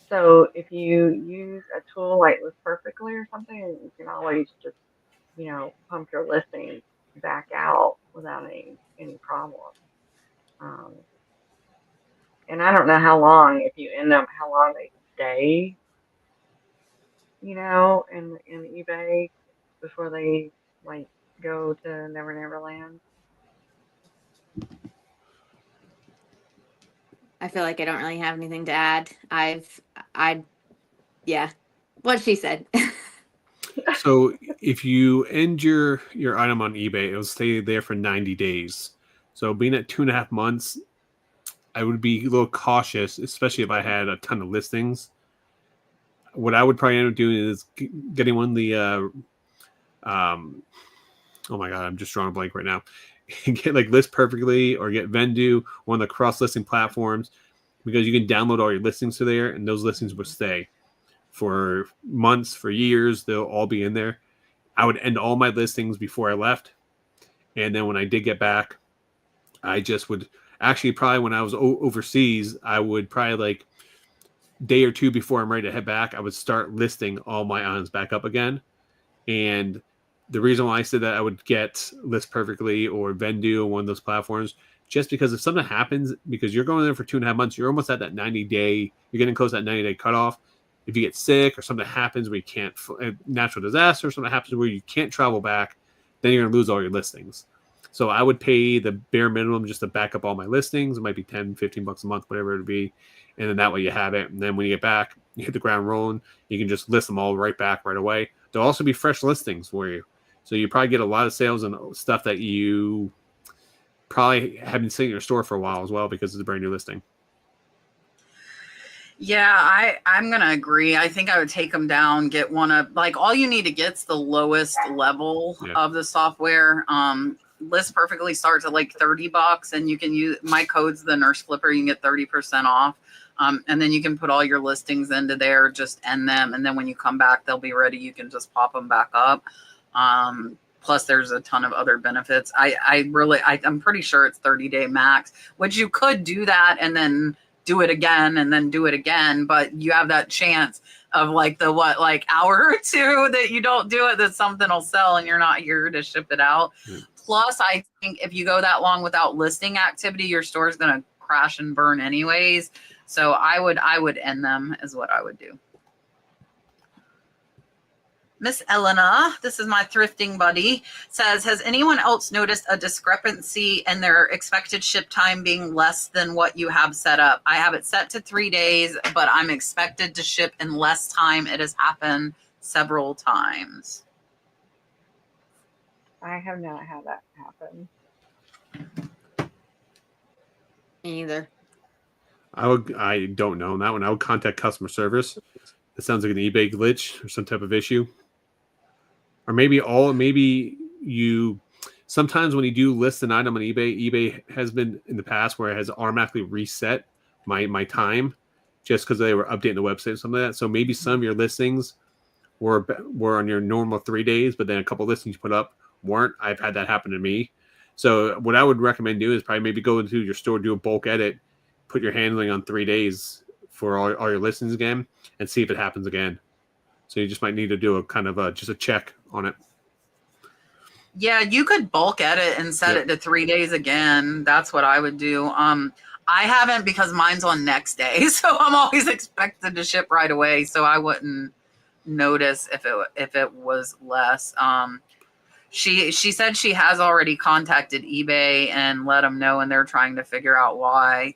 So if you use a tool like List Perfectly or something, you can always just, pump your listing back out without any problem. And I don't know how long, if you end up, how long they stay, in eBay before they like go to Never Never Land. I feel like I don't really have anything to add. Yeah, what she said. So if you end your item on eBay, it'll stay there for 90 days. So being at 2.5 months, I would be a little cautious, especially if I had a ton of listings. What I would probably end up doing is getting one of the, oh my God, I'm just drawing a blank right now. Get like List Perfectly or get Vendu, one of the cross-listing platforms, because you can download all your listings to there, and those listings will stay for months, for years. They'll all be in there. I would end all my listings before I left. And then when I did get back, I just would actually probably when I was overseas, I would probably like day or two before I'm ready to head back, I would start listing all my items back up again. And the reason why I said that I would get List Perfectly or Vendu on one of those platforms, just because if something happens, because you're going there for 2.5 months, you're almost at that 90-day, you're getting close to that 90-day cutoff. If you get sick or something happens where you can't, a natural disaster or something happens where you can't travel back, then you're going to lose all your listings. So I would pay the bare minimum just to back up all my listings. It might be $10-15 a month, whatever it would be. And then that way you have it. And then when you get back, you hit the ground rolling. You can just list them all right back right away. There'll also be fresh listings for you. So you probably get a lot of sales and stuff that you probably haven't seen in your store for a while as well because it's a brand new listing. Yeah, I'm going to agree. I think I would take them down, get one of, like, all you need to get's the lowest level of the software. List Perfectly starts at like $30, and you can use my code's the Nurse Flipper. You can get 30% off. And then you can put all your listings into there, just end them. And then when you come back, they'll be ready. You can just pop them back up. Plus there's a ton of other benefits. I'm pretty sure it's 30-day max, which you could do that and then do it again and then do it again. But you have that chance of like hour or two that you don't do it, that something will sell and you're not here to ship it out. Plus, I think if you go that long without listing activity, your store's going to crash and burn anyways. So I would end them is what I would do. Miss Elena, this is my thrifting buddy, says, has anyone else noticed a discrepancy in their expected ship time being less than what you have set up? I have it set to 3 days, but I'm expected to ship in less time. It has happened several times. I have not had that happen. Me either. I don't know on that one. I would contact customer service. It sounds like an eBay glitch or some type of issue. Or maybe you sometimes when you do list an item on eBay has been in the past where it has automatically reset my time just because they were updating the website or something like that. So maybe some of your listings were on your normal 3 days, but then a couple listings you put up weren't. I've had that happen to me. So what I would recommend doing is probably maybe go into your store, do a bulk edit, put your handling on 3 days for all your listings again, and see if it happens again. So you just might need to do a kind of just a check on it. Yeah, you could bulk edit and set it to 3 days again. That's what I would do. I haven't because mine's on next day, so I'm always expected to ship right away. So I wouldn't notice if it was less. She said she has already contacted eBay and let them know, and they're trying to figure out why.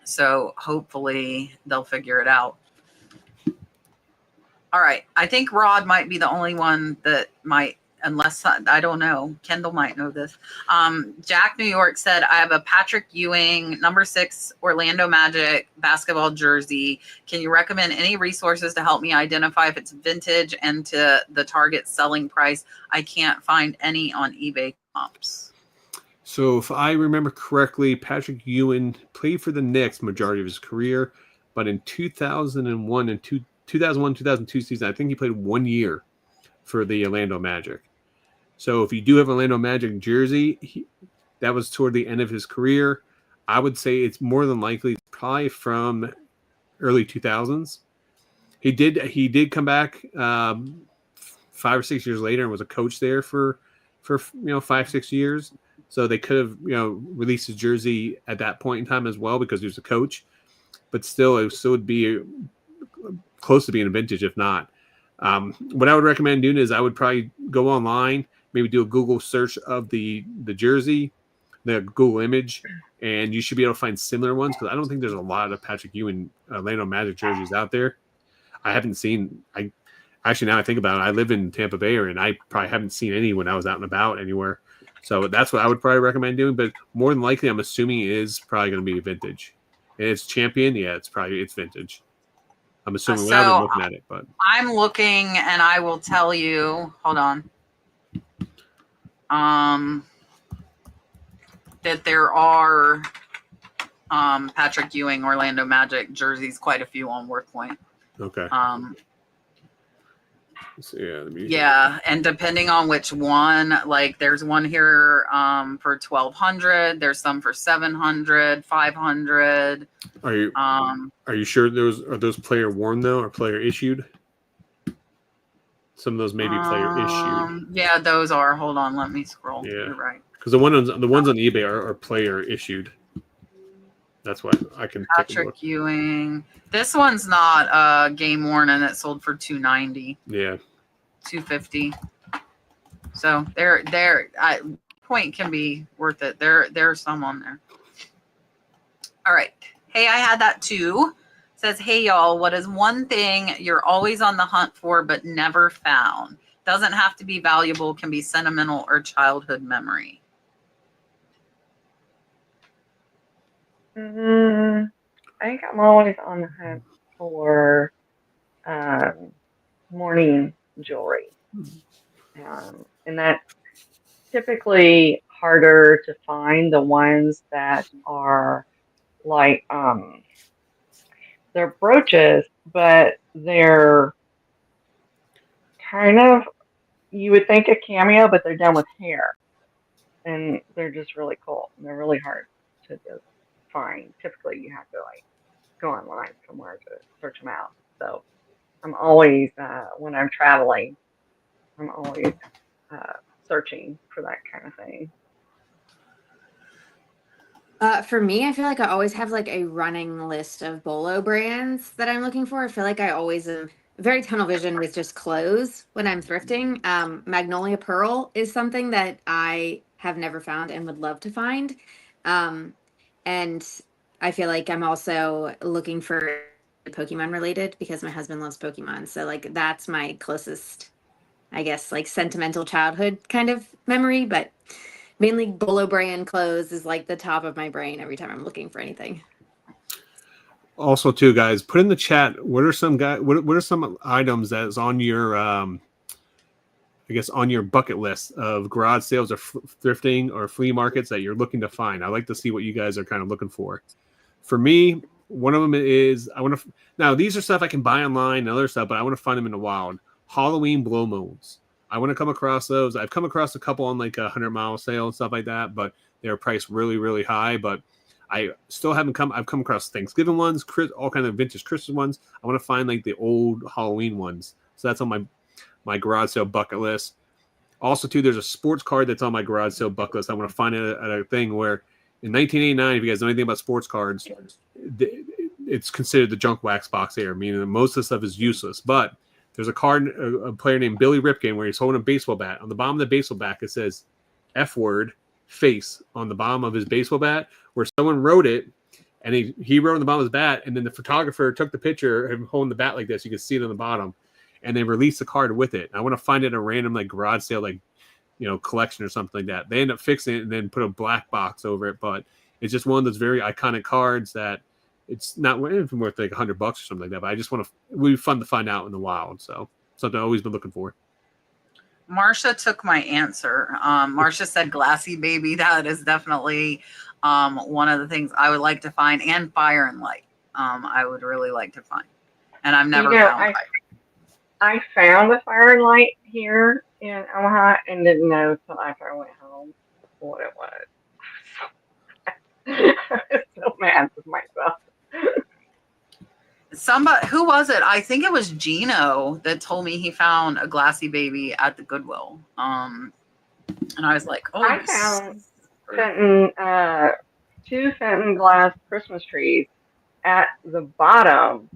So hopefully they'll figure it out. All right. I think Rod might be the only one that might, unless I don't know. Kendall might know this. Jack New York said, I have a Patrick Ewing number 6 Orlando Magic basketball jersey. Can you recommend any resources to help me identify if it's vintage and to the target selling price? I can't find any on eBay comps. So if I remember correctly, Patrick Ewing played for the Knicks majority of his career, but in 2001 and 2002 season, I think he played 1 year for the Orlando Magic. So if you do have Orlando Magic jersey, that was toward the end of his career. I would say it's more than likely probably from early 2000s. He did come back 5 or 6 years later and was a coach there for 5-6 years. So they could have released his jersey at that point in time as well because he was a coach. But still, it would be close to being a vintage, if not. What I would recommend doing is I would probably go online, maybe do a Google search of the jersey, the Google image, and you should be able to find similar ones because I don't think there's a lot of Patrick Ewing Orlando Magic jerseys out there. I haven't seen. Actually, now I think about it, I live in Tampa Bay area, and I probably haven't seen any when I was out and about anywhere. So that's what I would probably recommend doing. But more than likely, I'm assuming it is probably going to be vintage. And it's champion, yeah, it's vintage. I'm assuming without even looking at it, but I'm looking, and I will tell you. Hold on. That there are Patrick Ewing Orlando Magic jerseys, quite a few on WorthPoint. Okay. So yeah, and depending on which one, like there's one here for $1,200. There's some for $700, $500. Are you sure are those player worn though, or player issued? Some of those may be player issued. Yeah, those are. Hold on, let me scroll. Yeah, you're right. Because the ones on eBay are player issued. That's why I can. Patrick Ewing. This one's not game worn, and it sold for $290. Yeah, $250. So point can be worth it. There's some on there. All right. Hey, I had that too. Says, hey y'all, what is one thing you're always on the hunt for but never found? Doesn't have to be valuable, can be sentimental or childhood memory. I think I'm always on the hunt for morning jewelry. And that's typically harder to find the ones that are like, they're brooches, but they're kind of, you would think a cameo, but they're done with hair. And they're just really cool. And they're really hard to just find. Typically, you have to like go online somewhere to search them out. So I'm always, when I'm traveling, I'm always searching for that kind of thing. For me, I feel like I always have like a running list of Bolo brands that I'm looking for. I feel like I always am very tunnel vision with just clothes when I'm thrifting. Magnolia Pearl is something that I have never found and would love to find. And I feel like I'm also looking for Pokemon related because my husband loves Pokemon. So like that's my closest, I guess, like sentimental childhood kind of memory, but mainly Bolo brand clothes is like the top of my brain every time I'm looking for anything. Also, too, guys, put in the chat. What are some items that is on your, I guess, on your bucket list of garage sales or thrifting or flea markets that you're looking to find? I like to see what you guys are kind of looking for. For me, One of them is now these are stuff I can buy online and other stuff, but I want to find them in the wild. Halloween blow molds. I want to come across those. I've come across a couple on like 100-mile sale and stuff like that, but they're priced really, really high. But I still haven't I've come across Thanksgiving ones, all kind of vintage Christmas ones. I want to find like the old Halloween ones. So that's on my garage sale bucket list. Also, too, there's a sports card that's on my garage sale bucket list. I want to find it at a thing where in 1989, if you guys know anything about sports cards, it's considered the junk wax box here, meaning that most of the stuff is useless. But there's a card, a player named Billy Ripken, where he's holding a baseball bat. On the bottom of the baseball bat, it says F word face on the bottom of his baseball bat, where someone wrote it, and he wrote on the bottom of his bat, and then the photographer took the picture of him holding the bat like this. You can see it on the bottom, and they released the card with it. I want to find it in a random like garage sale, like collection or something like that. They end up fixing it and then put a black box over it, but it's just one of those very iconic cards that it's not worth like $100 or something like that. But I just want to, it would be fun to find out in the wild. So something I've always been looking for. Marsha took my answer. Marsha said glassy baby. That is definitely one of the things I would like to find, and fire and light. I would really like to find, and I've never found fire. I found the fire and light here in Omaha and didn't know until after I went home what it was. I was so mad with myself. Somebody, who was it? I think it was Gino that told me he found a glassy baby at the Goodwill. And I was like, oh, I found two Fenton glass Christmas trees at the bottom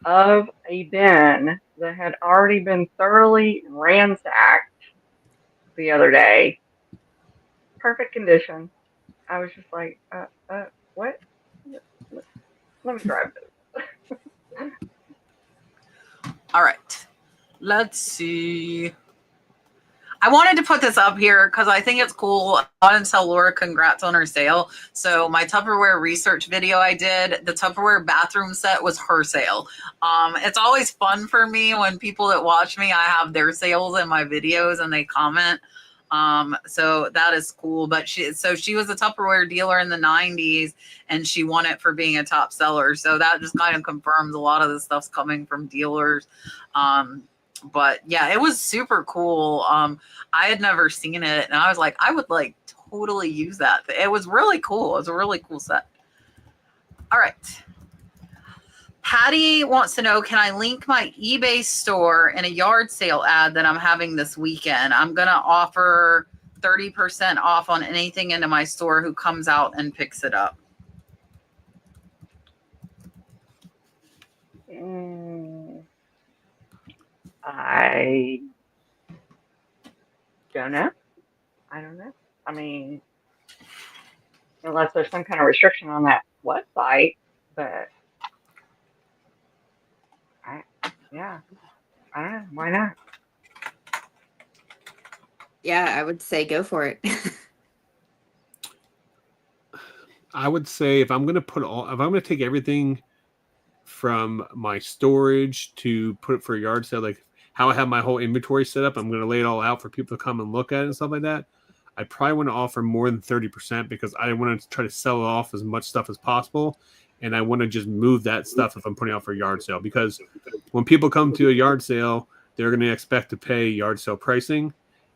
of a bin that had already been thoroughly ransacked the other day. Perfect condition. I was just like, what? Let me grab this. All right. Let's see. I wanted to put this up here because I think it's cool. I wanted to tell Laura congrats on her sale. So my Tupperware research video I did, the Tupperware bathroom set was her sale. It's always fun for me when people that watch me, I have their sales in my videos and they comment. So that is cool. But she was a Tupperware dealer in the 90s and she won it for being a top seller. So that just kind of confirms a lot of the stuff's coming from dealers. But yeah, it was super cool. I had never seen it and I was like, I would like totally use that. It was really cool. It was a really cool set. All right. Patty wants to know, can I link my eBay store in a yard sale ad that I'm having this weekend? I'm going to offer 30% off on anything into my store who comes out and picks it up. I don't know. I don't know. I mean, unless there's some kind of restriction on that website, but I don't know. Why not? Yeah, I would say go for it. I would say if I'm going to take everything from my storage to put it for a yard sale, like how I have my whole inventory set up, I'm going to lay it all out for people to come and look at it and stuff like that. I probably want to offer more than 30% because I want to try to sell off as much stuff as possible. And I want to just move that stuff if I'm putting out for a yard sale, because when people come to a yard sale, they're going to expect to pay yard sale pricing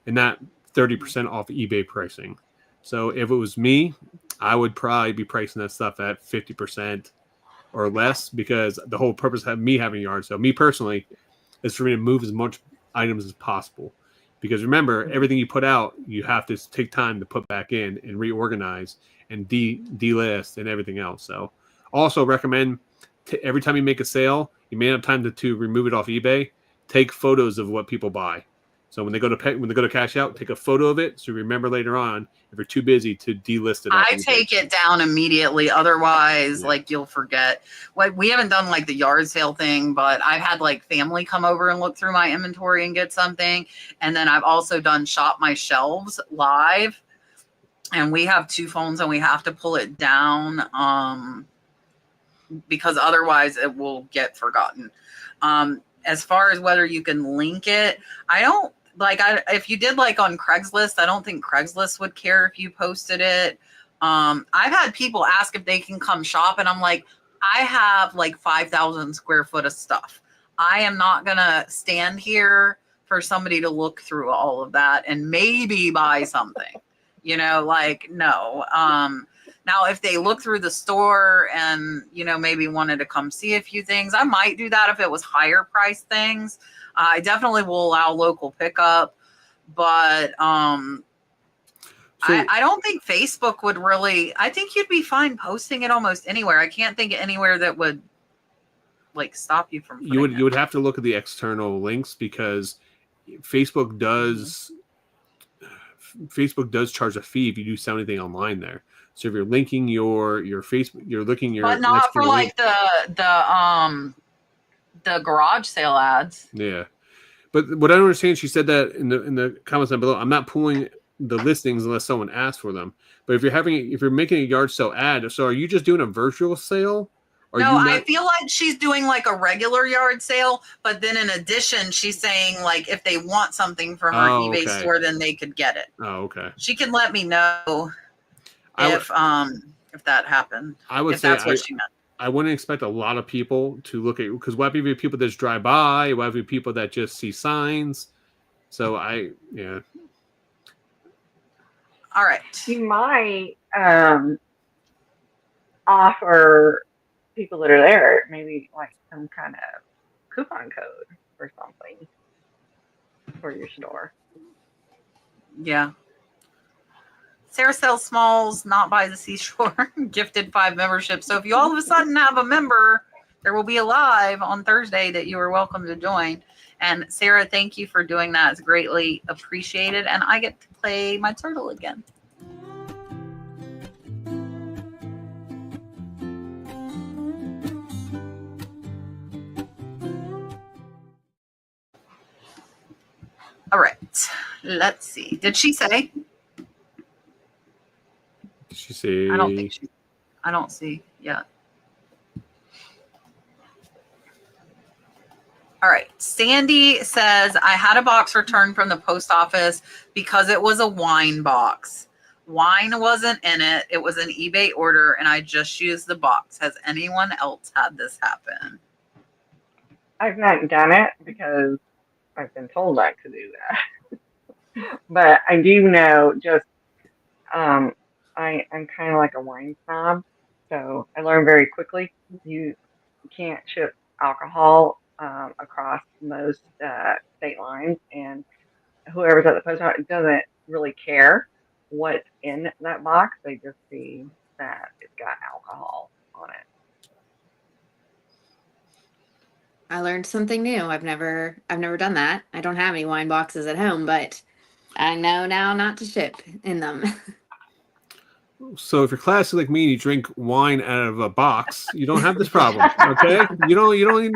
and not 30% off eBay pricing. So if it was me, I would probably be pricing that stuff at 50% or less, because the whole purpose of me having a yard sale, me personally, is for me to move as much items as possible. Because remember, everything you put out, you have to take time to put back in and reorganize and delist and everything else. So also recommend every time you make a sale, you may have time to remove it off eBay. Take photos of what people buy. So when they go to cash out, take a photo of it so you remember later on if you're too busy to delist it. I take it down immediately. Otherwise, like you'll forget. Like we haven't done like the yard sale thing, but I've had like family come over and look through my inventory and get something. And then I've also done shop my shelves live. And we have two phones and we have to pull it down because otherwise it will get forgotten. As far as whether you can link it, I don't if you did like on Craigslist, I don't think Craigslist would care if you posted it. I've had people ask if they can come shop and I'm like, I have like 5,000 square foot of stuff. I am not going to stand here for somebody to look through all of that and maybe buy something, like, no. Now, if they look through the store and, maybe wanted to come see a few things, I might do that if it was higher price things. I definitely will allow local pickup, but I don't think Facebook would really. I think you'd be fine posting it almost anywhere. I can't think of anywhere that would like stop you from. You would have to look at the external links because Facebook does charge a fee if you do sell anything online there. So if you're linking your Facebook, you're looking your but not for like the garage sale ads. Yeah, but what I don't understand, she said that in the comments down below. I'm not pulling the listings unless someone asks for them. But if you're making a yard sale ad, so are you just doing a virtual sale? No, I feel like she's doing like a regular yard sale, but then in addition, she's saying like if they want something from her eBay store, then they could get it. Oh, okay. She can let me know if that happened. I would say that's what she meant. I wouldn't expect a lot of people to look at, because what if people that just drive by, what if people that just see signs? So yeah. All right. You might offer people that are there maybe like some kind of coupon code or something for your store. Yeah. Sarah sells smalls, not by the seashore. Gifted 5 memberships. So if you all of a sudden have a member, there will be a live on Thursday that you are welcome to join. And Sarah, thank you for doing that. It's greatly appreciated. And I get to play my turtle again. All right. Let's see. Did she say? Did she say? I don't think I don't see yet. All right. Sandy says, I had a box returned from the post office because it was a wine box. Wine wasn't in it. It was an eBay order, and I just used the box. Has anyone else had this happen? I've not done it because I've been told not to do that. But I do know just, I'm kind of like a wine snob. So I learned very quickly you can't ship alcohol across most state lines. And whoever's at the post office doesn't really care what's in that box. They just see that it's got alcohol on it. I learned something new. I've never done that. I don't have any wine boxes at home, but I know now not to ship in them. So if you're classy like me and you drink wine out of a box, you don't have this problem, okay? You're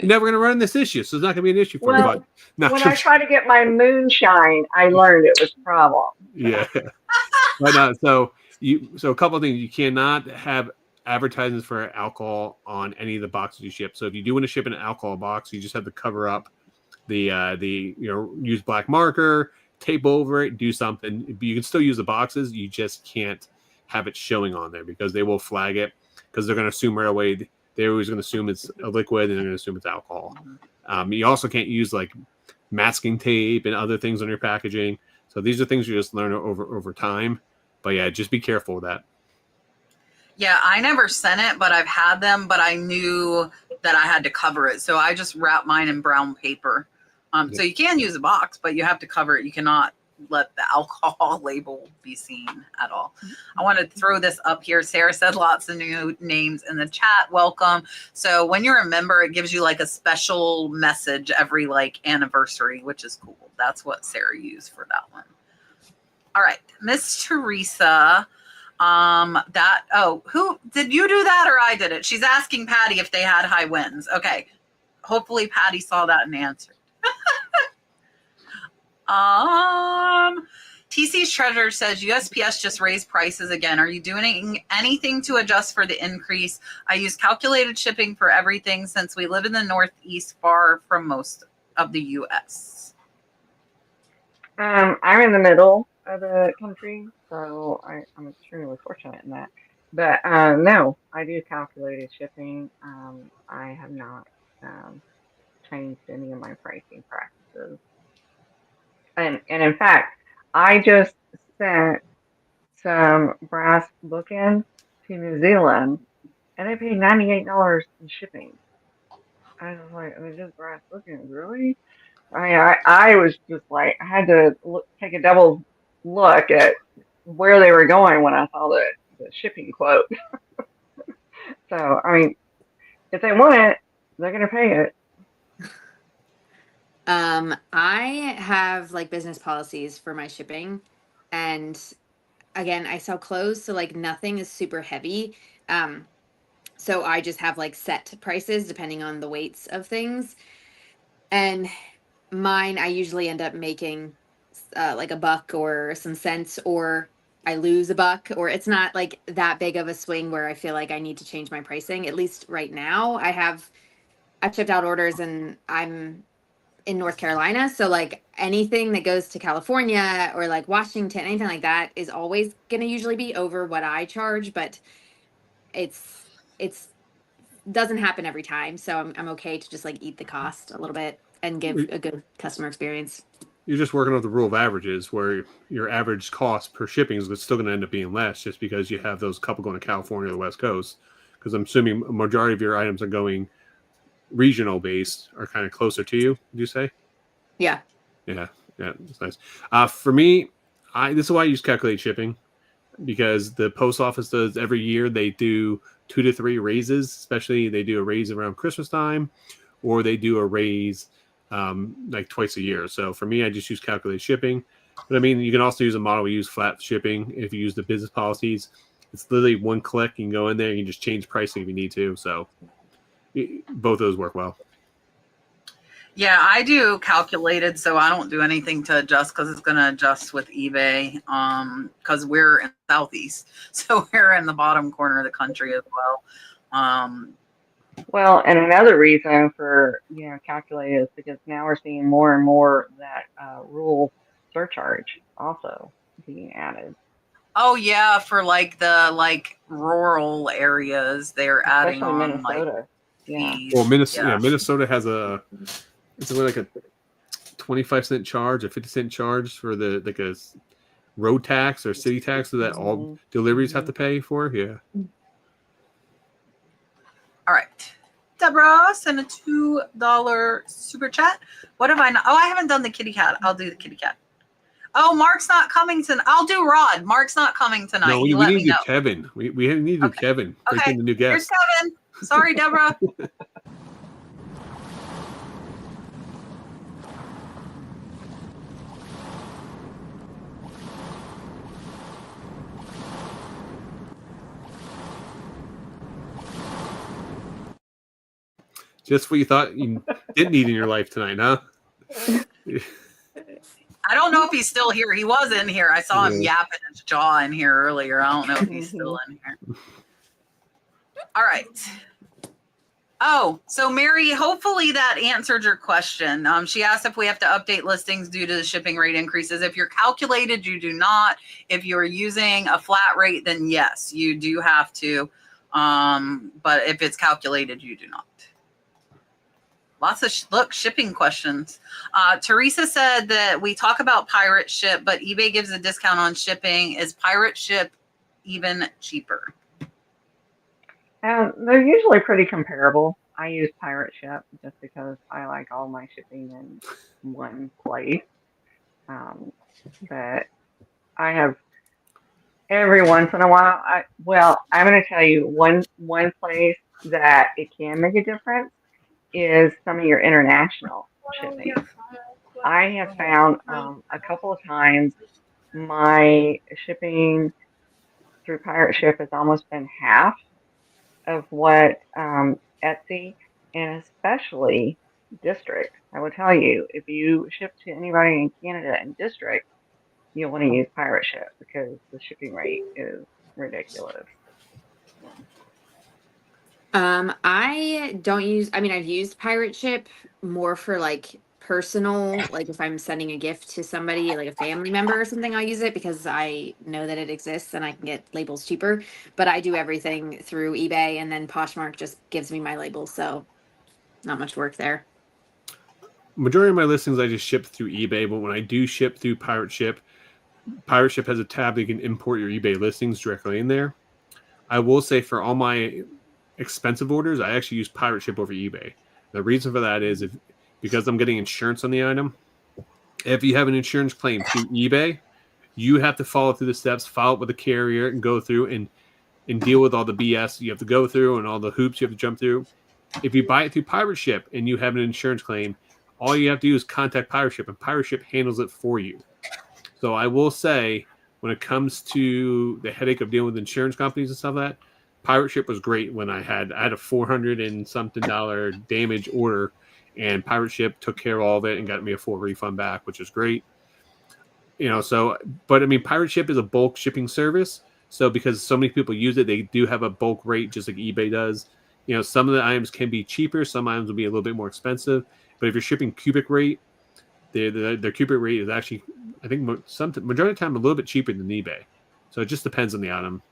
never going to run this issue, so it's not going to be an issue for you. But when I try to get my moonshine, I learned it was a problem. Yeah. But so a couple of things. You cannot have advertisements for alcohol on any of the boxes you ship. So if you do want to ship in an alcohol box, you just have to cover up the use black marker, tape over it, do something. You can still use the boxes. You just can't have it showing on there because they will flag it because they're going to assume right away. They're always going to assume it's a liquid and they're going to assume it's alcohol. You also can't use like masking tape and other things on your packaging. So these are things you just learn over time. But yeah, just be careful with that. Yeah, I never sent it, but I've had them, but I knew that I had to cover it. So I just wrap mine in brown paper. So you can use a box, but you have to cover it. You cannot let the alcohol label be seen at all. I want to throw this up here. Sarah said lots of new names in the chat. Welcome. So when you're a member, it gives you like a special message every like anniversary, which is cool. That's what Sarah used for that one. All right, Miss Teresa. Who did you do that or I did it? She's asking Patty if they had high winds. Okay. Hopefully Patty saw that and answered. TC's Treasure says USPS just raised prices again. Are you doing anything to adjust for the increase? I use calculated shipping for everything since we live in the Northeast, far from most of the US. I'm in the middle of the country, so I'm extremely fortunate in that. But no, I do calculated shipping. I have not um, changed any of my pricing practices. And in fact, I just sent some brass bookends to New Zealand, and they paid $98 in shipping. I was like, I mean, just brass bookends, really? I mean, I was just like, I had to take a double look at where they were going when I saw the shipping quote. So, I mean, if they want it, they're going to pay it. I have like business policies for my shipping, and again, I sell clothes, so like nothing is super heavy. Um, so I just have like set prices depending on the weights of things. And mine, I usually end up making like a buck or some cents, or I lose a buck, or it's not like that big of a swing where I feel like I need to change my pricing. At least right now, I've shipped out orders and I'm in North Carolina. So like anything that goes to California or like Washington, anything like that is always going to usually be over what I charge, but it's doesn't happen every time. So I'm okay to just like eat the cost a little bit and give a good customer experience. You're just working off the rule of averages, where your average cost per shipping is still going to end up being less, just because you have those couple going to California or the West Coast. Because I'm assuming a majority of your items are going regional based, are kind of closer to you. Would you say? Yeah. Yeah, that's nice. For me, this is why I use calculate shipping, because the post office does every year. They do 2 to 3 raises, especially they do a raise around Christmas time, or they do a raise like twice a year. So for me, I just use calculate shipping. But I mean, you can also use a model. We use flat shipping if you use the business policies. It's literally one click. You can go in there and you can just change pricing if you need to. So both of those work well. Yeah, I do calculated, so I don't do anything to adjust because it's going to adjust with eBay. Because we're in Southeast, so we're in the bottom corner of the country as well. Well, and another reason for calculated is because now we're seeing more and more that rural surcharge also being added, Oh yeah, for like the rural areas, they're adding especially on like Minnesota. Yeah. fees. Well, Minnesota, Yeah. Minnesota has it's like a 25-cent charge, a 50-cent charge for the like a road tax or city tax that all deliveries have to pay for. Yeah. All right. Deborah, send a $2 super chat. What have I not? Oh, I haven't done the kitty cat. I'll do the kitty cat. Oh, Mark's not coming tonight. I'll do Rod. Mark's not coming tonight. No, we need to do Kevin. We need to do Kevin. Okay. The new guest. Here's Kevin. Sorry, Deborah. Just what you thought you didn't need in your life tonight, huh? I don't know if he's still here. He was in here. I saw him yapping his jaw in here earlier. I don't know if he's still in here. All right. Oh, so Mary, hopefully that answered your question. She asked if we have to update listings due to the shipping rate increases. If you're calculated, you do not. If you're using a flat rate, then yes, you do have to. But if it's calculated, you do not. Lots of shipping questions. Teresa said that we talk about pirate ship, but eBay gives a discount on shipping. Is pirate ship even cheaper? They're usually pretty comparable. I use Pirate Ship just because I like all my shipping in one place. But I have every once in a while. I'm going to tell you one place that it can make a difference is some of your international shipping. I have found a couple of times my shipping through Pirate Ship has almost been half of what Etsy, and especially District. I will tell you, if you ship to anybody in Canada and District, you'll want to use Pirate Ship because the shipping rate is ridiculous. I don't use, I mean, I've used Pirate Ship more for like personal, like if I'm sending a gift to somebody, like a family member or something, I'll use it because I know that it exists and I can get labels cheaper. But I do everything through eBay, and then Poshmark just gives me my labels, so not much work there. Majority of my listings I just ship through eBay, but when I do ship through Pirate Ship has a tab that you can import your eBay listings directly in there. I will say for all my expensive orders, I actually use Pirate Ship over eBay. The reason for that is because I'm getting insurance on the item. If you have an insurance claim through eBay, you have to follow through the steps, file it with the carrier, and go through and deal with all the BS you have to go through and all the hoops you have to jump through. If you buy it through Pirate Ship and you have an insurance claim, all you have to do is contact Pirate Ship, and Pirate Ship handles it for you. So I will say, when it comes to the headache of dealing with insurance companies and stuff like that, Pirate Ship was great when I had a $400 and something damage order, and Pirate Ship took care of all of it and got me a full refund back, which is great. But I mean, Pirate Ship is a bulk shipping service. So because so many people use it, they do have a bulk rate, just like eBay does. Some of the items can be cheaper. Some items will be a little bit more expensive. But if you're shipping cubic rate, their cubic rate is actually, I think, majority of the time a little bit cheaper than eBay. So it just depends on the item.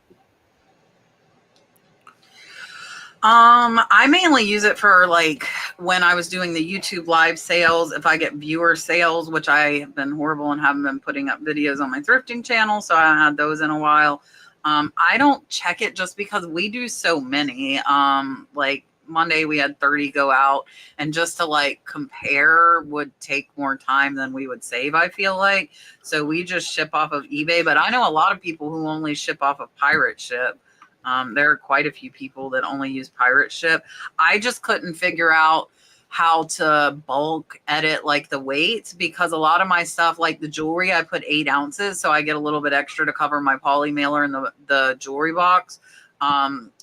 I mainly use it for like when I was doing the YouTube live sales. If I get viewer sales, which I have been horrible and haven't been putting up videos on my thrifting channel, so I haven't had those in a while. I don't check it just because we do so many. Like Monday we had 30 go out, and just to like compare would take more time than we would save, I feel like. So we just ship off of eBay, but I know a lot of people who only ship off of Pirate Ship. There are quite a few people that only use Pirate Ship. I just couldn't figure out how to bulk edit like the weights, because a lot of my stuff, like the jewelry, I put 8 ounces, so I get a little bit extra to cover my poly mailer in the jewelry box.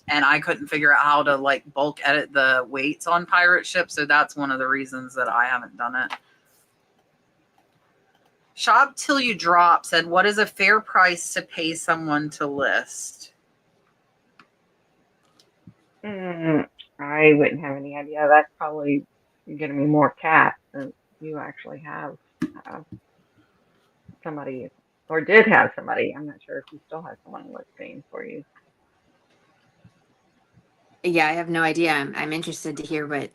And I couldn't figure out how to like bulk edit the weights on Pirate Ship, so that's one of the reasons that I haven't done it. Shop Till You Drop said, what is a fair price to pay someone to list? I wouldn't have any idea. That's probably getting me more cats than you actually have somebody, or did have somebody. I'm not sure if you still have someone listing for you. Yeah, I have no idea. I'm interested to hear what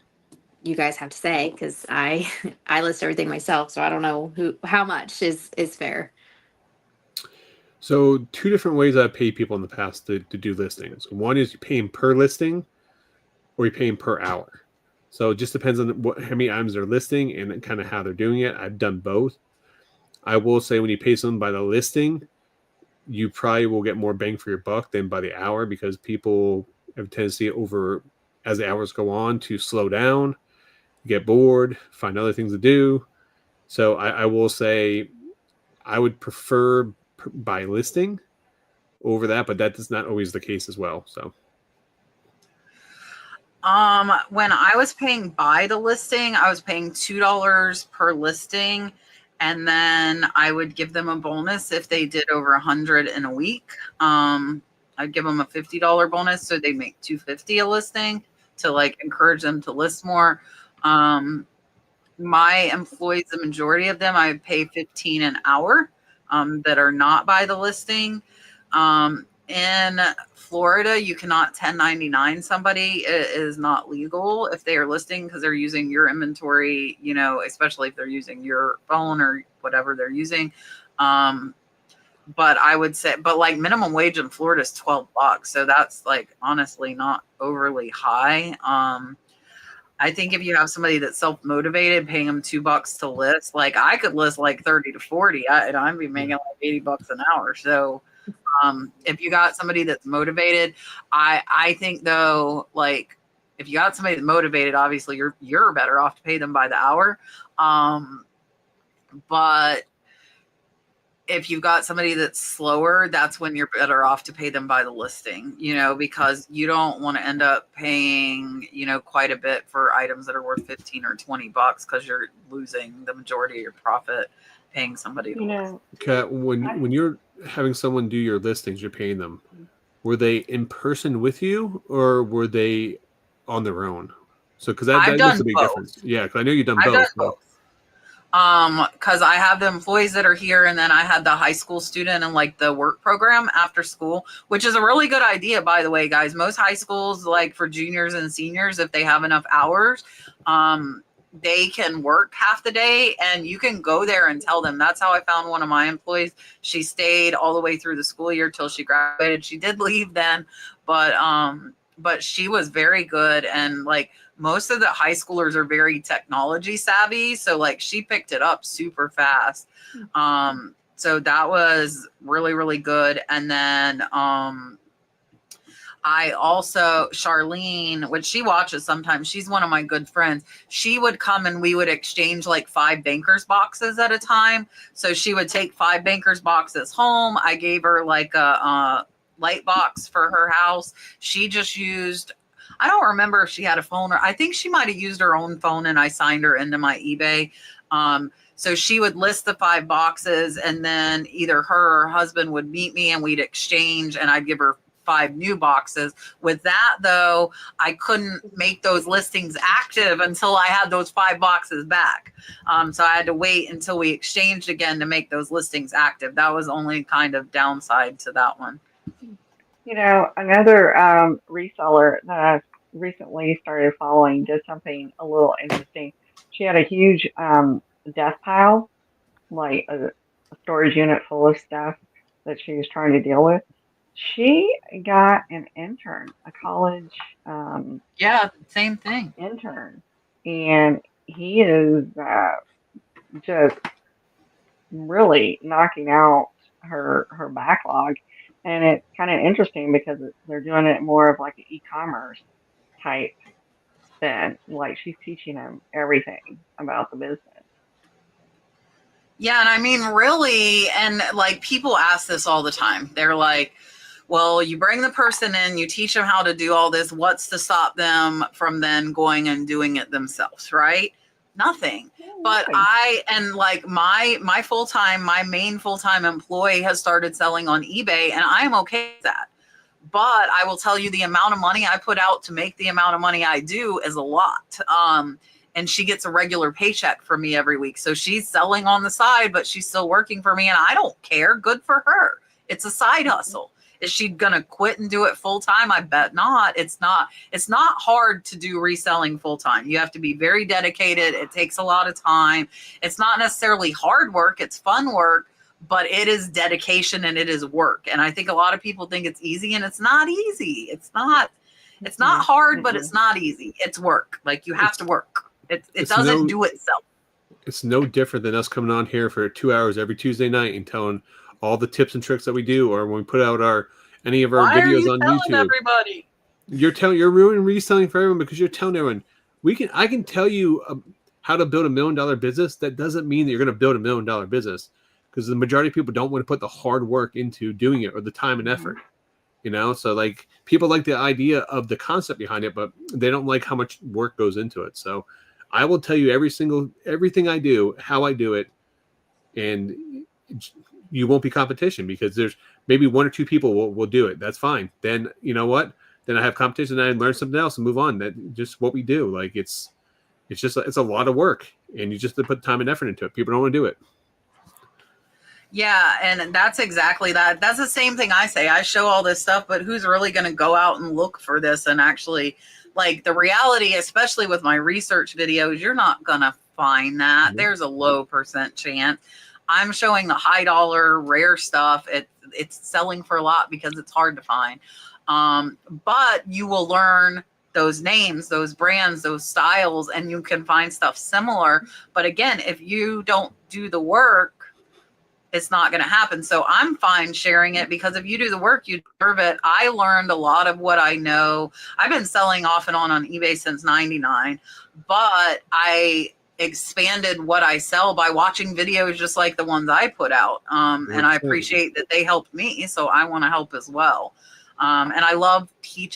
you guys have to say, because I list everything myself, so I don't know how much is fair. So 2 different ways I've paid people in the past to do listings. One is you pay them per listing, or you pay them per hour. So it just depends on how many items they're listing and kind of how they're doing it. I've done both. I will say when you pay someone by the listing, you probably will get more bang for your buck than by the hour, because people have a tendency as the hours go on to slow down, get bored, find other things to do. So I will say I would prefer by listing over that, but that is not always the case as well. So when I was paying by the listing, I was paying $2 per listing, and then I would give them a bonus if they did over 100 in a week. I'd give them a $50 bonus, so they make $250 a listing to like encourage them to list more. My employees, the majority of them, I pay $15 an hour that are not by the listing. In Florida, you cannot 1099 somebody. It is not legal if they are listing, because they're using your inventory, especially if they're using your phone or whatever they're using. But I would say, like minimum wage in Florida is $12. So that's like honestly not overly high. I think if you have somebody that's self-motivated, paying them $2 to list, like I could list like 30 to 40, and I'd be making like $80 an hour. So if you got somebody that's motivated, I think though, like if you got somebody that's motivated, obviously you're better off to pay them by the hour. But if you've got somebody that's slower, that's when you're better off to pay them by the listing, because you don't want to end up paying, quite a bit for items that are worth 15 or $20, because you're losing the majority of your profit paying somebody to list. Okay, when you're having someone do your listings, you're paying them. Were they in person with you, or were they on their own? So, because that makes a big difference. Yeah, because I know you've done both. Both. Because I have the employees that are here, and then I had the high school student and like the work program after school, which is a really good idea, by the way, guys. Most high schools, like for juniors and seniors, if they have enough hours, they can work half the day, and you can go there and tell them. That's how I found one of my employees. She stayed all the way through the school year till she graduated. She did leave then, but she was very good, and like most of the high schoolers are very technology savvy. So like she picked it up super fast. So that was really, really good. And then I also, Charlene, which she watches sometimes, she's one of my good friends. She would come and we would exchange like 5 bankers boxes at a time. So she would take 5 bankers boxes home. I gave her like a light box for her house. She just used, I don't remember if she had a phone, or I think she might have used her own phone, and I signed her into my eBay. So she would list the 5 boxes, and then either her or her husband would meet me and we'd exchange, and I'd give her 5 new boxes. With that though, I couldn't make those listings active until I had those 5 boxes back. So I had to wait until we exchanged again to make those listings active. That was only kind of downside to that one. You know, another reseller that I've recently started following did something a little interesting. She had a huge death pile, like a storage unit full of stuff that she was trying to deal with. She got an intern, a college Yeah, same thing. intern, and he is just really knocking out her backlog. And it's kind of interesting because they're doing it more of like an e-commerce type thing. Like she's teaching them everything about the business. Yeah, and I mean, really, and like people ask this all the time. They're like, well, you bring the person in, you teach them how to do all this. What's to stop them from then going and doing it themselves, right? Nothing. But I, and like my full-time, my main full-time employee has started selling on eBay, and I am okay with that. But I will tell you, the amount of money I put out to make the amount of money I do is a lot. And she gets a regular paycheck from me every week. So she's selling on the side, but she's still working for me, and I don't care. Good for her. It's a side hustle. Is she going to quit and do it full time? I bet not. It's not hard to do reselling full time. You have to be very dedicated. It takes a lot of time. It's not necessarily hard work. It's fun work, but it is dedication and it is work. And I think a lot of people think it's easy, and it's not easy. It's not hard, but it's not easy. It's work. Like you have to work. It doesn't do itself. It's no different than us coming on here for 2 hours every Tuesday night and telling all the tips and tricks that we do, or when we put out any of our videos on YouTube. Everybody? You're ruining reselling for everyone because you're telling everyone I can tell you how to build $1 million business. That doesn't mean that you're going to build $1 million business, because the majority of people don't want to put the hard work into doing it, or the time and effort. You know, so like people like the idea of the concept behind it, but they don't like how much work goes into it. So I will tell you everything I do, how I do it, and you won't be competition, because there's maybe 1 or 2 people will do it. That's fine. Then you know what? Then I have competition and I learn something else and move on. That just what we do. Like it's a lot of work, and you just have to put time and effort into it. People don't want to do it. Yeah, and that's exactly that. That's the same thing I say. I show all this stuff, but who's really going to go out and look for this and actually, like, the reality, especially with my research videos, you're not going to find that. Mm-hmm. There's a low % chance. I'm showing the high dollar rare stuff. It's selling for a lot because it's hard to find. But you will learn those names, those brands, those styles, and you can find stuff similar. But again, if you don't do the work, it's not going to happen. So I'm fine sharing it, because if you do the work, you deserve it. I learned a lot of what I know. I've been selling off and on eBay since '99, but I expanded what I sell by watching videos just like the ones I put out. And I appreciate that they helped me, so I want to help as well. And I love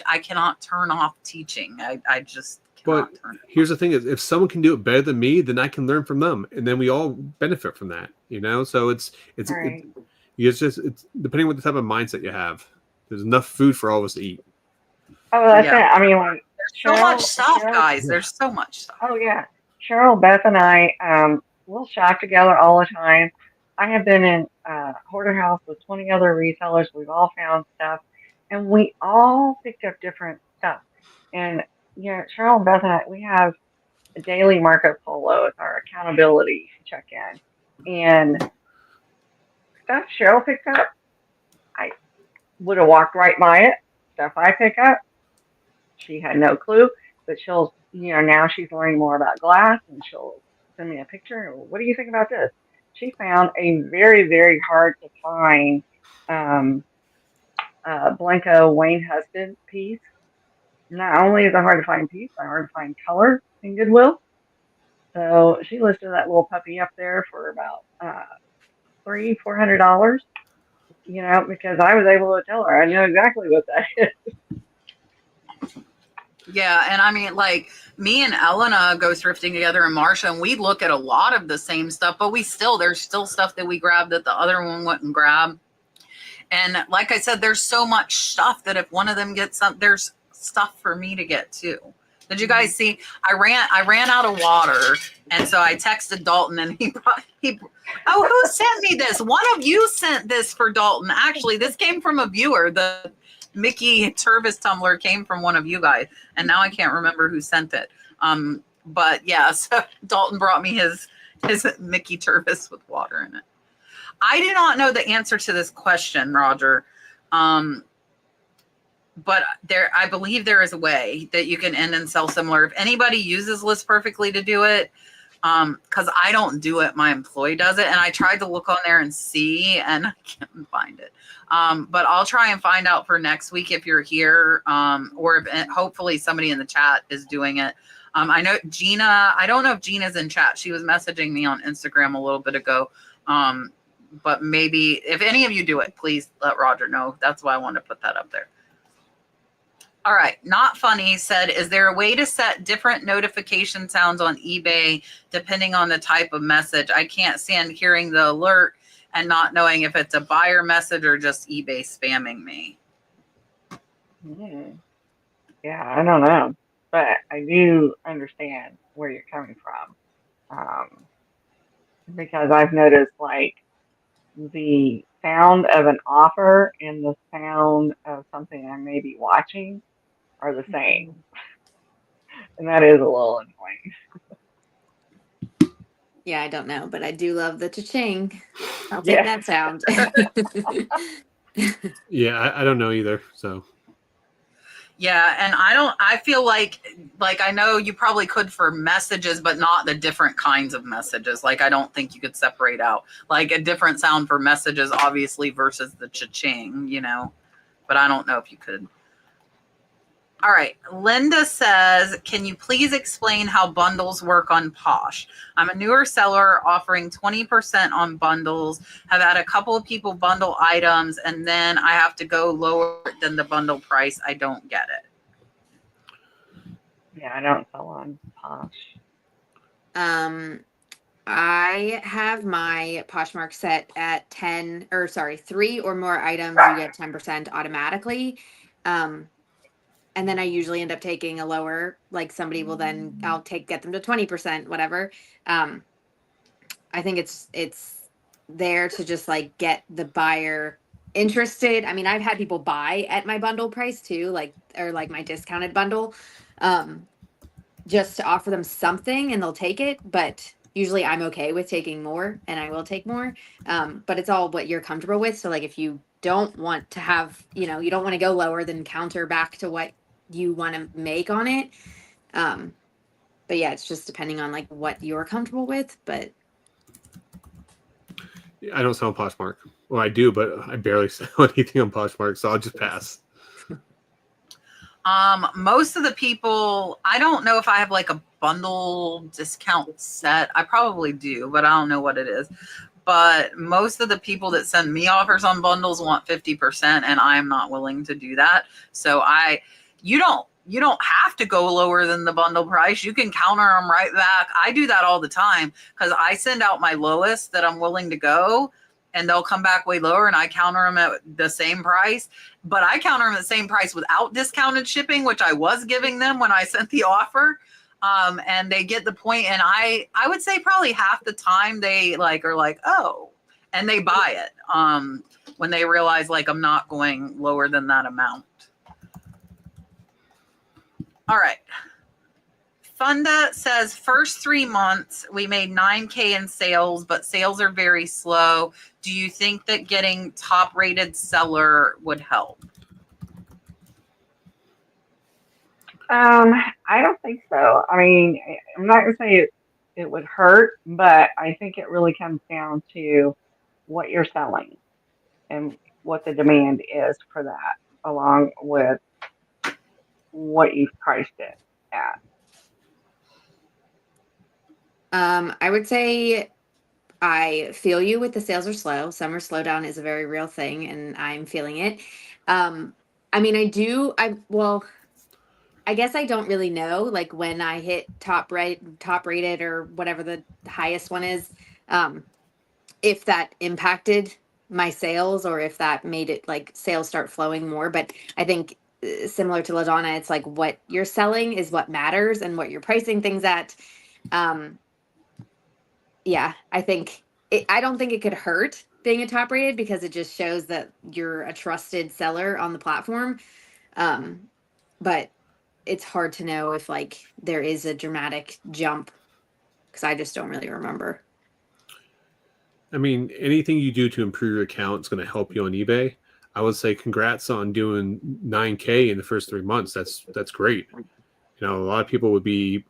I cannot turn off teaching. I just cannot turn it off. Here's the thing is, if someone can do it better than me, then I can learn from them, and then we all benefit from that, you know? So it's depending on what the type of mindset you have. There's enough food for all of us to eat. Oh, that's it. I mean, like, there's so much stuff, guys. There's so much stuff. Oh, yeah. Cheryl, Beth, and I we'll shop together all the time. I have been in Hoarder House with 20 other resellers. We've all found stuff, and we all picked up different stuff. And Cheryl and Beth and I, we have a daily Marco Polo. It's our accountability check-in, and stuff Cheryl picked up, I would have walked right by it. Stuff I pick up, she had no clue, but she'll, now she's learning more about glass, and she'll send me a picture. What do you think about this? She found a very, very hard to find Blanco Wayne Huston piece. Not only is it hard to find piece, but hard to find color in Goodwill. So she listed that little puppy up there for about $300-400. Because I was able to tell her I knew exactly what that is. Yeah, and I mean, like, me and Elena go thrifting together in Marsha, and we look at a lot of the same stuff, but there's still stuff that we grab that the other one wouldn't grab. And like I said, there's so much stuff that if one of them gets some, there's stuff for me to get too. Did you guys see? I ran out of water, and so I texted Dalton, and who sent me this? One of you sent this for Dalton. Actually, this came from a viewer. The Mickey Tervis tumbler came from one of you guys, and now I can't remember who sent it. But yeah, so Dalton brought me his Mickey Tervis with water in it. I do not know the answer to this question, Roger. But I believe there is a way that you can end and sell similar. If anybody uses List Perfectly to do it, because I don't do it, my employee does it, and I tried to look on there and see, and I can't find it. But I'll try and find out for next week if you're here, or if, hopefully somebody in the chat is doing it. I know Gina. I don't know if Gina's in chat. She was messaging me on Instagram a little bit ago. But maybe if any of you do it, please let Roger know. That's why I wanted to put that up there. All right. Not Funny said, is there a way to set different notification sounds on eBay depending on the type of message? I can't stand hearing the alert and not knowing if it's a buyer message or just eBay spamming me. Yeah, I don't know. But I do understand where you're coming from. Because I've noticed, like, the sound of an offer and the sound of something I may be watching are the same. And that is a little annoying. Yeah, I don't know, but I do love the cha-ching. I'll take that sound. Yeah, I don't know either. So. Yeah, and I feel like I know you probably could for messages, but not the different kinds of messages. Like, I don't think you could separate out like a different sound for messages, obviously, versus the cha-ching, but I don't know if you could. All right. Linda says, can you please explain how bundles work on Posh? I'm a newer seller offering 20% on bundles. Have had a couple of people bundle items, and then I have to go lower than the bundle price. I don't get it. Yeah, I don't sell on Posh. I have my Poshmark set at 3 or more items, you get 10% automatically. And then I usually end up taking a lower, like somebody will then, get them to 20%, whatever. I think it's there to just like get the buyer interested. I mean, I've had people buy at my bundle price too, or my discounted bundle, just to offer them something and they'll take it. But usually I'm okay with taking more, and I will take more. But it's all what you're comfortable with. So like, if you don't want to have, you don't want to go lower, then counter back to what you want to make on it. But yeah, it's just depending on like what you're comfortable with. But I don't sell on Poshmark. Well, I do, but I barely sell anything on Poshmark, so I'll just pass. Most of the people, I don't know if I have like a bundle discount set. I probably do, but I don't know what it is. But most of the people that send me offers on bundles want 50%, and I am not willing to do that. So you don't have to go lower than the bundle price. You can counter them right back. I do that all the time because I send out my lowest that I'm willing to go, and they'll come back way lower, and I counter them at the same price. But I counter them at the same price without discounted shipping, which I was giving them when I sent the offer. And they get the point, and I would say probably half the time they like are like, oh, and they buy it when they realize like I'm not going lower than that amount. All right. Funda says first 3 months we made $9,000 in sales, but sales are very slow. Do you think that getting top rated seller would help? I don't think so. I mean, I'm not gonna say it would hurt, but I think it really comes down to what you're selling and what the demand is for that, along with what you've priced it at. I would say I feel you with the sales are slow. Summer slowdown is a very real thing, and I'm feeling it. I mean, I guess I don't really know, like when I hit top rated or whatever the highest one is, if that impacted my sales or if that made it like sales start flowing more. But I think similar to LaDonna, it's like what you're selling is what matters and what you're pricing things at. Yeah, I don't think it could hurt being a top rated because it just shows that you're a trusted seller on the platform. But it's hard to know if like there is a dramatic jump because I just don't really remember. I mean, anything you do to improve your account is going to help you on eBay. I would say congrats on doing 9K in the first 3 months. That's great. You know, a lot of people would be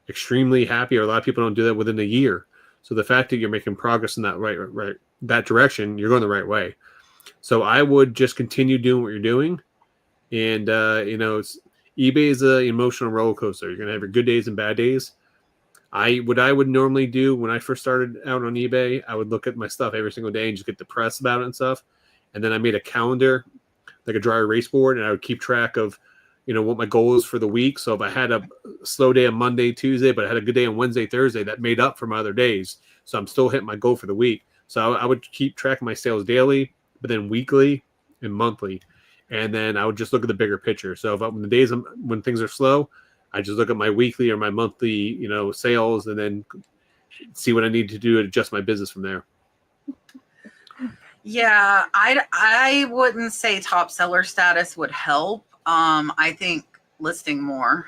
extremely happy, or a lot of people don't do that within a year. So the fact that you're making progress in that that direction, you're going the right way. So I would just continue doing what you're doing. And you know, eBay is an emotional roller coaster. You're gonna have your good days and bad days. What I would normally do when I first started out on eBay, I would look at my stuff every single day and just get depressed about it and stuff. And then I made a calendar, like a dry erase board, and I would keep track of, you know, what my goal is for the week. So if I had a slow day on Monday, Tuesday, but I had a good day on Wednesday, Thursday, that made up for my other days. So I'm still hitting my goal for the week. So I would keep track of my sales daily, but then weekly and monthly. And then I would just look at the bigger picture. So when the days when things are slow, I just look at my weekly or my monthly, you know, sales, and then see what I need to do to adjust my business from there. Yeah, I wouldn't say top seller status would help. I think listing more.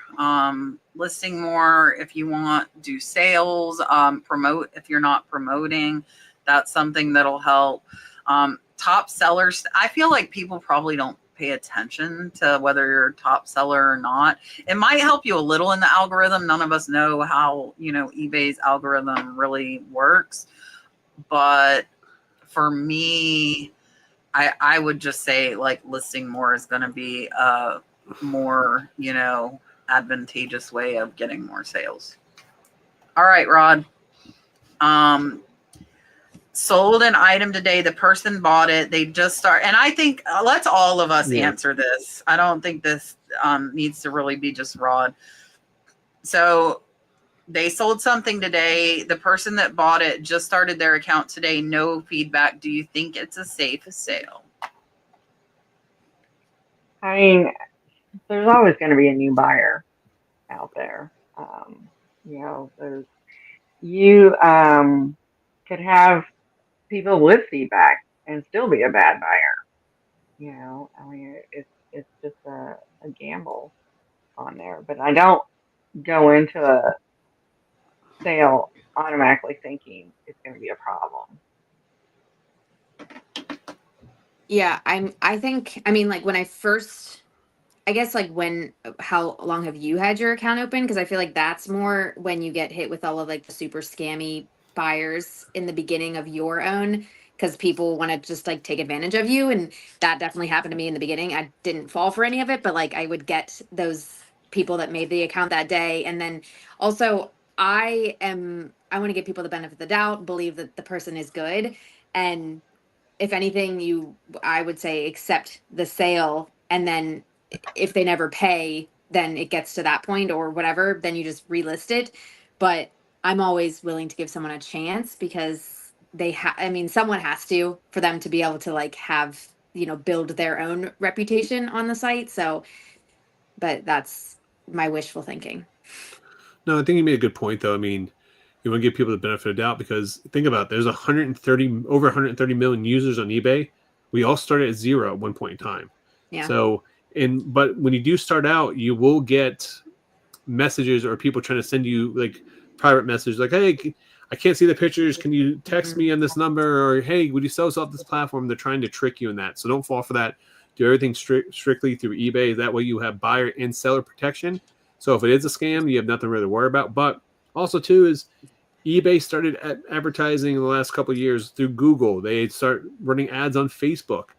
Listing more if you want, do sales, promote if you're not promoting. That's something that'll help. Top sellers, I feel like people probably don't pay attention to whether you're a top seller or not. It might help you a little in the algorithm. None of us know how, you know, eBay's algorithm really works. But for me, I would just say like listing more is going to be a more, you know, advantageous way of getting more sales. All right, Rod. Sold an item today. The person bought it. They just start. And I think let's all of us answer this. I don't think this needs to really be just Rod. So they sold something today. The person that bought it just started their account today. No feedback. Do you think it's a safe sale? I mean, there's always going to be a new buyer out there. You know, you could have people with feedback and still be a bad buyer. You know, I mean, it's just a gamble on there. But I don't go into a sale automatically thinking it's going to be a problem. Yeah, I think, I mean, like when I first, I guess like how long have you had your account open? Because I feel like that's more when you get hit with all of like the super scammy buyers in the beginning of your own, because people want to just like take advantage of you. And that definitely happened to me in the beginning. I didn't fall for any of it, but like I would get those people that made the account that day. And then also I want to give people the benefit of the doubt, believe that the person is good. And if anything, I would say accept the sale, and then if they never pay, then it gets to that point or whatever, then you just relist it. But I'm always willing to give someone a chance because I mean, someone has to, for them to be able to like have, you know, build their own reputation on the site. So, but that's my wishful thinking. No, I think you made a good point, though. I mean, you want to give people the benefit of the doubt because think about it, there's over 130 million users on eBay. We all started at zero at one point in time. Yeah. So, but when you do start out, you will get messages or people trying to send you like private messages like, hey, I can't see the pictures. Can you text me on this number? Or, hey, would you sell us off this platform? They're trying to trick you in that. So don't fall for that. Do everything strictly through eBay. That way you have buyer and seller protection. So if it is a scam, you have nothing really to worry about. But also, too, is eBay started advertising in the last couple of years through Google. They start running ads on Facebook.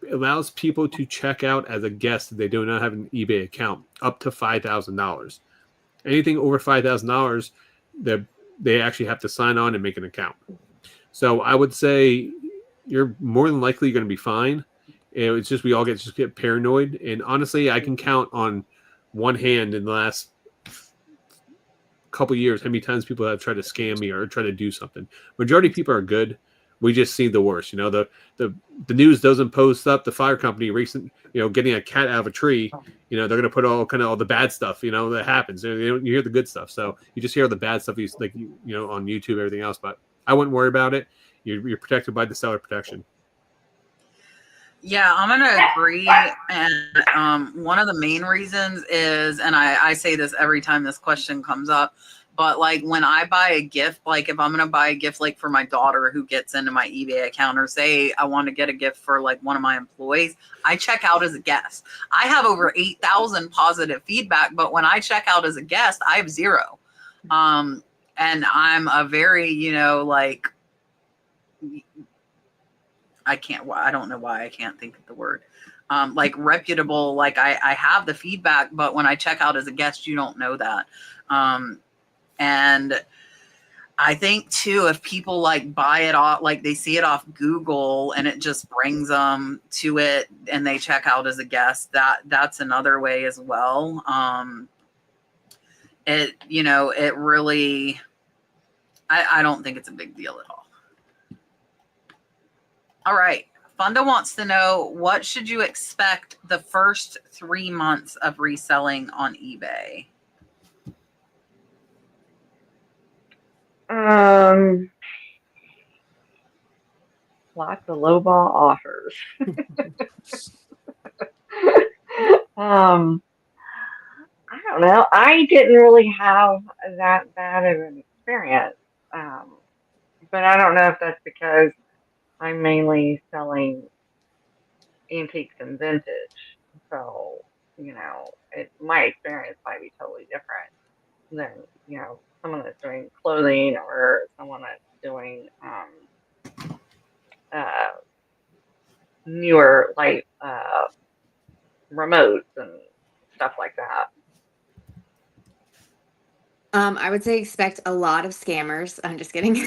It allows people to check out as a guest if they do not have an eBay account up to $5,000. Anything over $5,000, they actually have to sign on and make an account. So I would say you're more than likely going to be fine. It's just we all get paranoid. And honestly, I can count on one hand in the last couple years how many times people have tried to scam me or try to do something. Majority of people are good. We just see the worst. You know, the news doesn't post up the fire company getting a cat out of a tree. You know, they're going to put all the bad stuff, that happens. You hear the good stuff. So you just hear the bad stuff, on YouTube, everything else. But I wouldn't worry about it. You're protected by the seller protection. Yeah, I'm going to agree. And one of the main reasons is, and I say this every time this question comes up, but like when I buy a gift, like if I'm going to buy a gift, like for my daughter who gets into my eBay account, or say I want to get a gift for like one of my employees, I check out as a guest. I have over 8,000 positive feedback, but when I check out as a guest, I have 0. And I'm a very, I don't know why I can't think of the word. Like reputable, like I have the feedback, but when I check out as a guest, you don't know that. And I think too, if people like buy it off, like they see it off Google and it just brings them to it and they check out as a guest, that's another way as well. It really, I don't think it's a big deal at all. All right. Funda wants to know, what should you expect the first 3 months of reselling on eBay? Lots of lowball offers. I don't know. I didn't really have that bad of an experience. But I don't know if that's because I'm mainly selling antiques and vintage. So, my experience might be totally different than, someone that's doing clothing or someone that's doing newer light remotes and stuff like that. I would say expect a lot of scammers. I'm just kidding.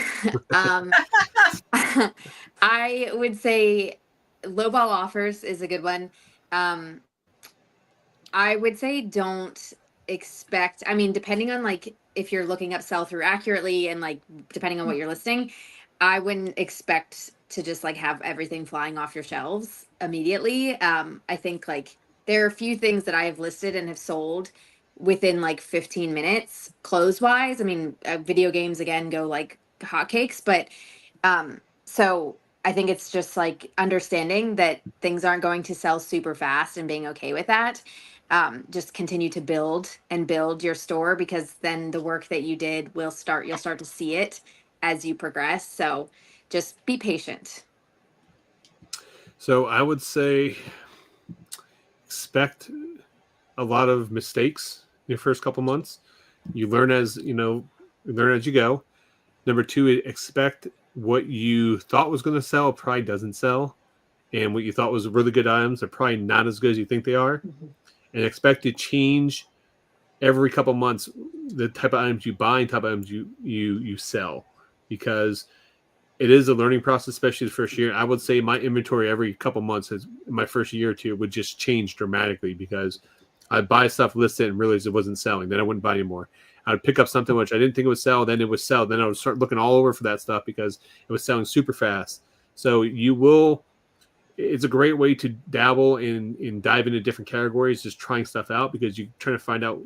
I would say lowball offers is a good one. I would say don't expect, depending on like if you're looking up sell through accurately and like depending on what you're listing, I wouldn't expect to just like have everything flying off your shelves immediately. I think like there are a few things that I have listed and have sold within like 15 minutes close wise. Video games again go like hotcakes, but so I think it's just like understanding that things aren't going to sell super fast and being okay with that. Just continue to build your store, because then the work that you did you'll start to see it as you progress. So just be patient. So I would say expect a lot of mistakes in your first couple months. You learn as you go. Number 2, expect what you thought was going to sell probably doesn't sell, and what you thought was really good items are probably not as good as you think they are. Mm-hmm. And expect to change every couple months the type of items you buy and type of items you sell, because it is a learning process, especially the first year. I would say my inventory every couple months my first year or two would just change dramatically, because I'd buy stuff listed and realize it wasn't selling. Then I wouldn't buy anymore. I'd pick up something which I didn't think it would sell. Then it would sell. Then I would start looking all over for that stuff because it was selling super fast. So it's a great way to dabble in dive into different categories, just trying stuff out, because you're trying to find out,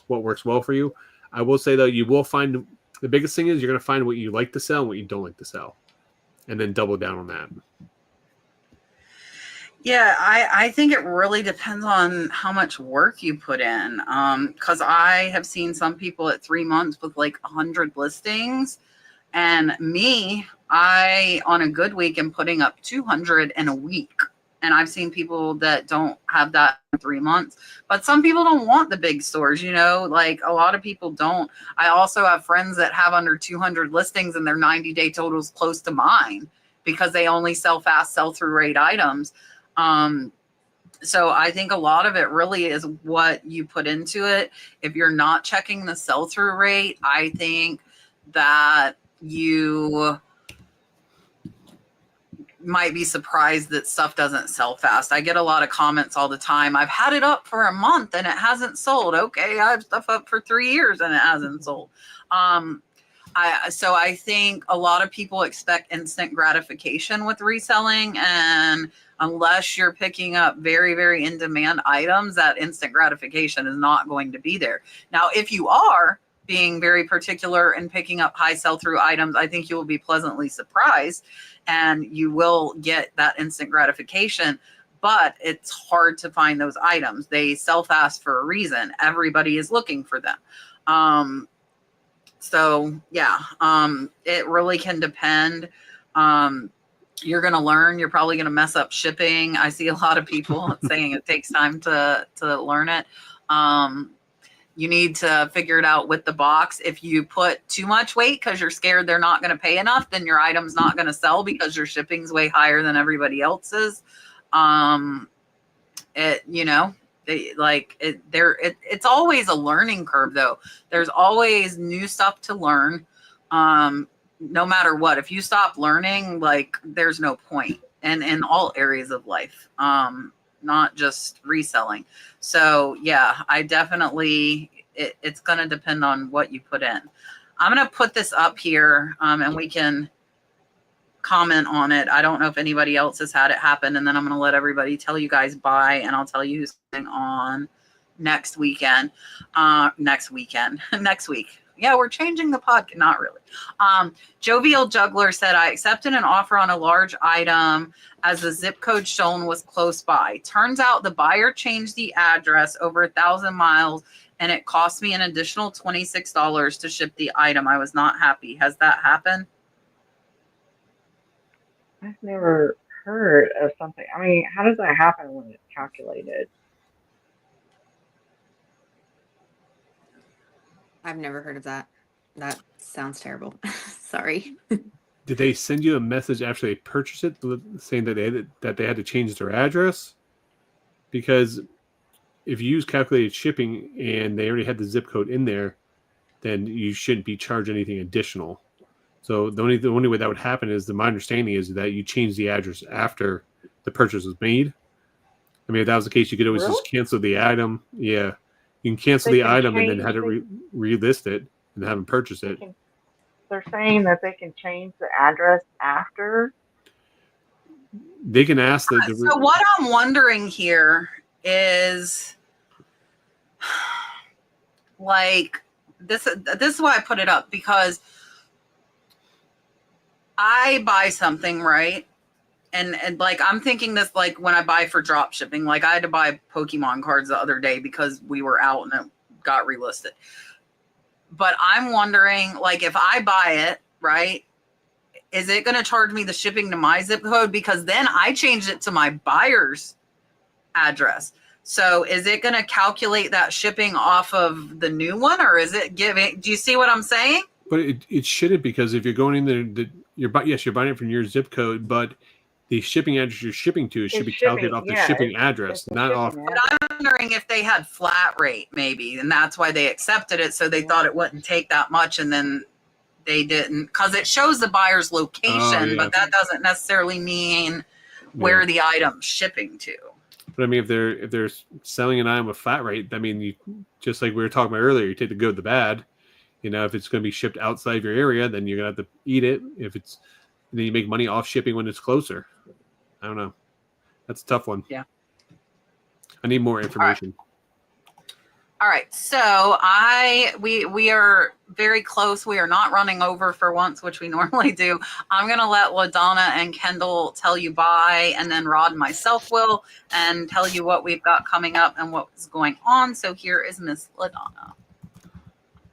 what works well for you. I will say though, you will find the biggest thing is you're going to find what you like to sell and what you don't like to sell, and then double down on that. Yeah, I think it really depends on how much work you put in. Because I have seen some people at 3 months with like 100 listings, and me, I on a good week am putting up 200 in a week. And I've seen people that don't have that in 3 months, but some people don't want the big stores, like a lot of people don't. I also have friends that have under 200 listings and their 90-day totals close to mine because they only sell fast sell-through rate items. So I think a lot of it really is what you put into it. If you're not checking the sell-through rate, I think that you might be surprised that stuff doesn't sell fast. I get a lot of comments all the time. I've had it up for a month and it hasn't sold. Okay, I have stuff up for 3 years and it hasn't sold. So I think a lot of people expect instant gratification with reselling, and unless you're picking up very, very in-demand items, that instant gratification is not going to be there. Now, if you are being very particular and picking up high sell-through items, I think you will be pleasantly surprised and you will get that instant gratification. But it's hard to find those items. They sell fast for a reason. Everybody is looking for them. So yeah, it really can depend. You're going to learn. You're probably going to mess up shipping. I see a lot of people saying it takes time to learn it. You need to figure it out with the box. If you put too much weight because you're scared they're not going to pay enough, then your item's not going to sell because your shipping's way higher than everybody else's. It's always a learning curve though. There's always new stuff to learn. No matter what, if you stop learning, like there's no point, and in all areas of life, not just reselling. So yeah, I definitely, it's going to depend on what you put in. I'm going to put this up here, and we can comment on it. I don't know if anybody else has had it happen, and then I'm going to let everybody tell you guys bye, and I'll tell you who's going on next weekend. Next week. Yeah, we're changing the podcast. Not really. Jovial Juggler said, I accepted an offer on a large item as the zip code shown was close by. Turns out the buyer changed the address over 1,000 miles, and it cost me an additional $26 to ship the item. I was not happy. Has that happened? I've never heard of something. I mean, how does that happen when it's calculated? I've never heard of that. That sounds terrible. Sorry. Did they send you a message after they purchased it saying that they had to change their address? Because if you use calculated shipping and they already had the zip code in there, then you shouldn't be charged anything additional. So the only way that would happen is, my understanding is that you change the address after the purchase was made. I mean, if that was the case, you could always just cancel the item. Yeah. You can cancel the item and then have it relist it and have them purchase it. They're saying that they can change the address after. They can ask the. So what I'm wondering here is, like, this is why I put it up, because I buy something, right? And like, I'm thinking this, like when I buy for drop shipping, like I had to buy Pokemon cards the other day because we were out and it got relisted. But I'm wondering, like, if I buy it, right, is it going to charge me the shipping to my zip code? Because then I changed it to my buyer's address. So is it going to calculate that shipping off of the new one, or is it giving, do you see what I'm saying? But it shouldn't, because if you're going in there, you're buying it from your zip code, but the shipping address you're shipping to should be calculated off the shipping address, not off. But I'm wondering if they had flat rate, maybe, and that's why they accepted it. So they thought it wouldn't take that much, and then they didn't, because it shows the buyer's location, but that doesn't necessarily mean where the item's shipping to. But I mean, if they're selling an item with flat rate, I mean, you, just like we were talking about earlier, you take the good, the bad. You know, if it's going to be shipped outside of your area, then you're going to have to eat it. Then you make money off shipping when it's closer. I don't know. That's a tough one. Yeah. I need more information. All right, so we are very close. We are not running over for once, which we normally do. I'm gonna let LaDonna and Kendall tell you bye, and then Rod and myself will, and tell you what we've got coming up and what's going on. So here is Miss LaDonna.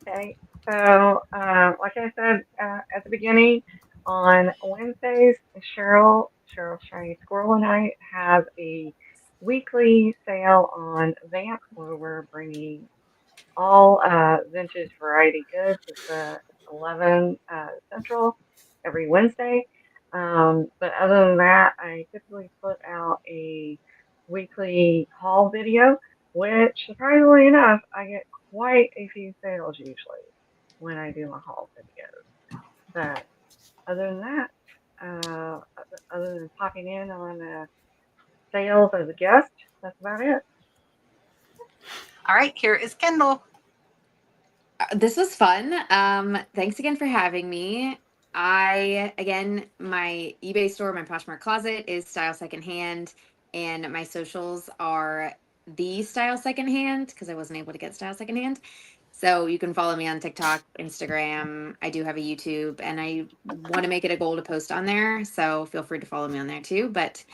Okay. So, like I said at the beginning, on Wednesdays, Cheryl Shiny Squirrel and I have a weekly sale on Vamp where we're bringing all vintage variety goods. It's 11 Central every Wednesday. But other than that, I typically put out a weekly haul video, which surprisingly enough, I get quite a few sales usually when I do my haul videos. But other than that, uh, other than popping in on sales as a guest, that's about it. All right, here is Kendall. This was fun. Thanks again for having me. Again, my eBay store, my Poshmark closet is Style Secondhand, and my socials are TheStyleSecondHand because I wasn't able to get Style Secondhand. So you can follow me on TikTok, Instagram. I do have a YouTube, and I want to make it a goal to post on there. So feel free to follow me on there too. But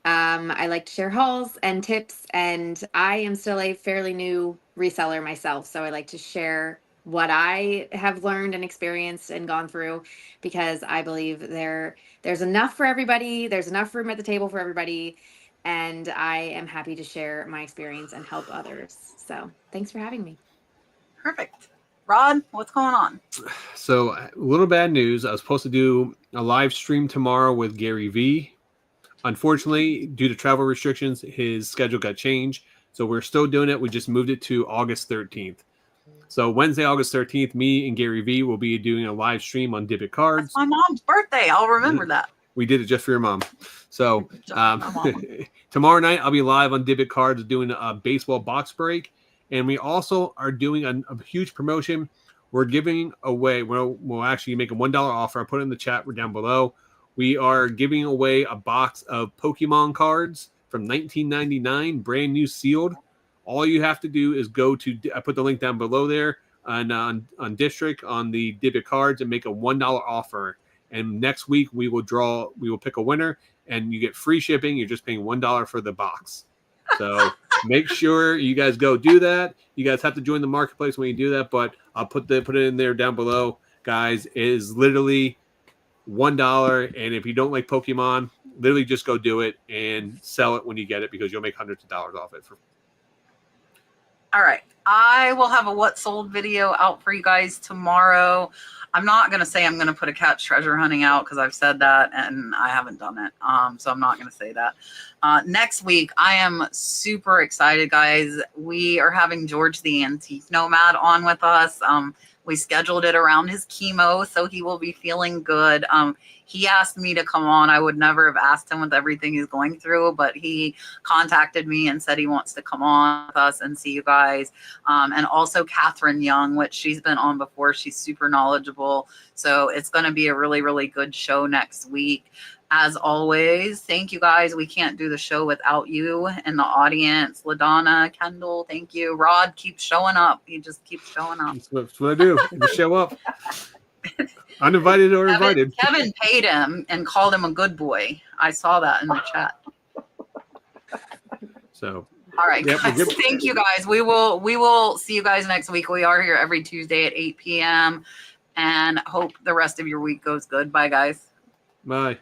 I like to share hauls and tips, and I am still a fairly new reseller myself. So I like to share what I have learned and experienced and gone through because I believe there's enough for everybody. There's enough room at the table for everybody. And I am happy to share my experience and help others. So thanks for having me. Perfect. Rod, what's going on? So, a little bad news. I was supposed to do a live stream tomorrow with Gary V. Unfortunately, due to travel restrictions, his schedule got changed. So we're still doing it. We just moved it to August 13th. So Wednesday, August 13th, me and Gary V will be doing a live stream on Debit Cards. That's my mom's birthday. I'll remember that. We did it just for your mom. So My mom. tomorrow night, I'll be live on Debit Cards doing a baseball box break. And we also are doing a huge promotion. We're giving away, we'll actually make a $1 offer. I'll put it in the chat down below. We are giving away a box of Pokemon cards from 1999, brand new sealed. All you have to do is go to, I put the link down below there, and on District on the Debit Cards and make a $1 offer. And next week we will pick a winner and you get free shipping. You're just paying $1 for the box. So make sure you guys go do that. You guys have to join the marketplace when you do that, but I'll put it in there down below. Guys, it is literally $1. And if you don't like Pokemon, literally just go do it and sell it when you get it because you'll make hundreds of dollars off it. All right. I will have a what sold video out for you guys tomorrow. I'm not going to say I'm going to put a catch treasure hunting out because I've said that and I haven't done it. So I'm not going to say that. Next week, I am super excited, guys. We are having George the Antique Nomad on with us. We scheduled it around his chemo, so he will be feeling good. He asked me to come on. I would never have asked him with everything he's going through, but he contacted me and said he wants to come on with us and see you guys. And also Catherine Young, which she's been on before. She's super knowledgeable. So it's going to be a really, really good show next week. As always, thank you guys. We can't do the show without you in the audience. LaDonna, Kendall, thank you. Rod keeps showing up. He just keeps showing up. That's what I do. I just show up. Uninvited or invited. Kevin paid him and called him a good boy. I saw that in the chat. So, all right, yep, guys, thank you guys. We will see you guys next week. We are here every Tuesday at 8 p.m. and hope the rest of your week goes good. Bye, guys. Bye.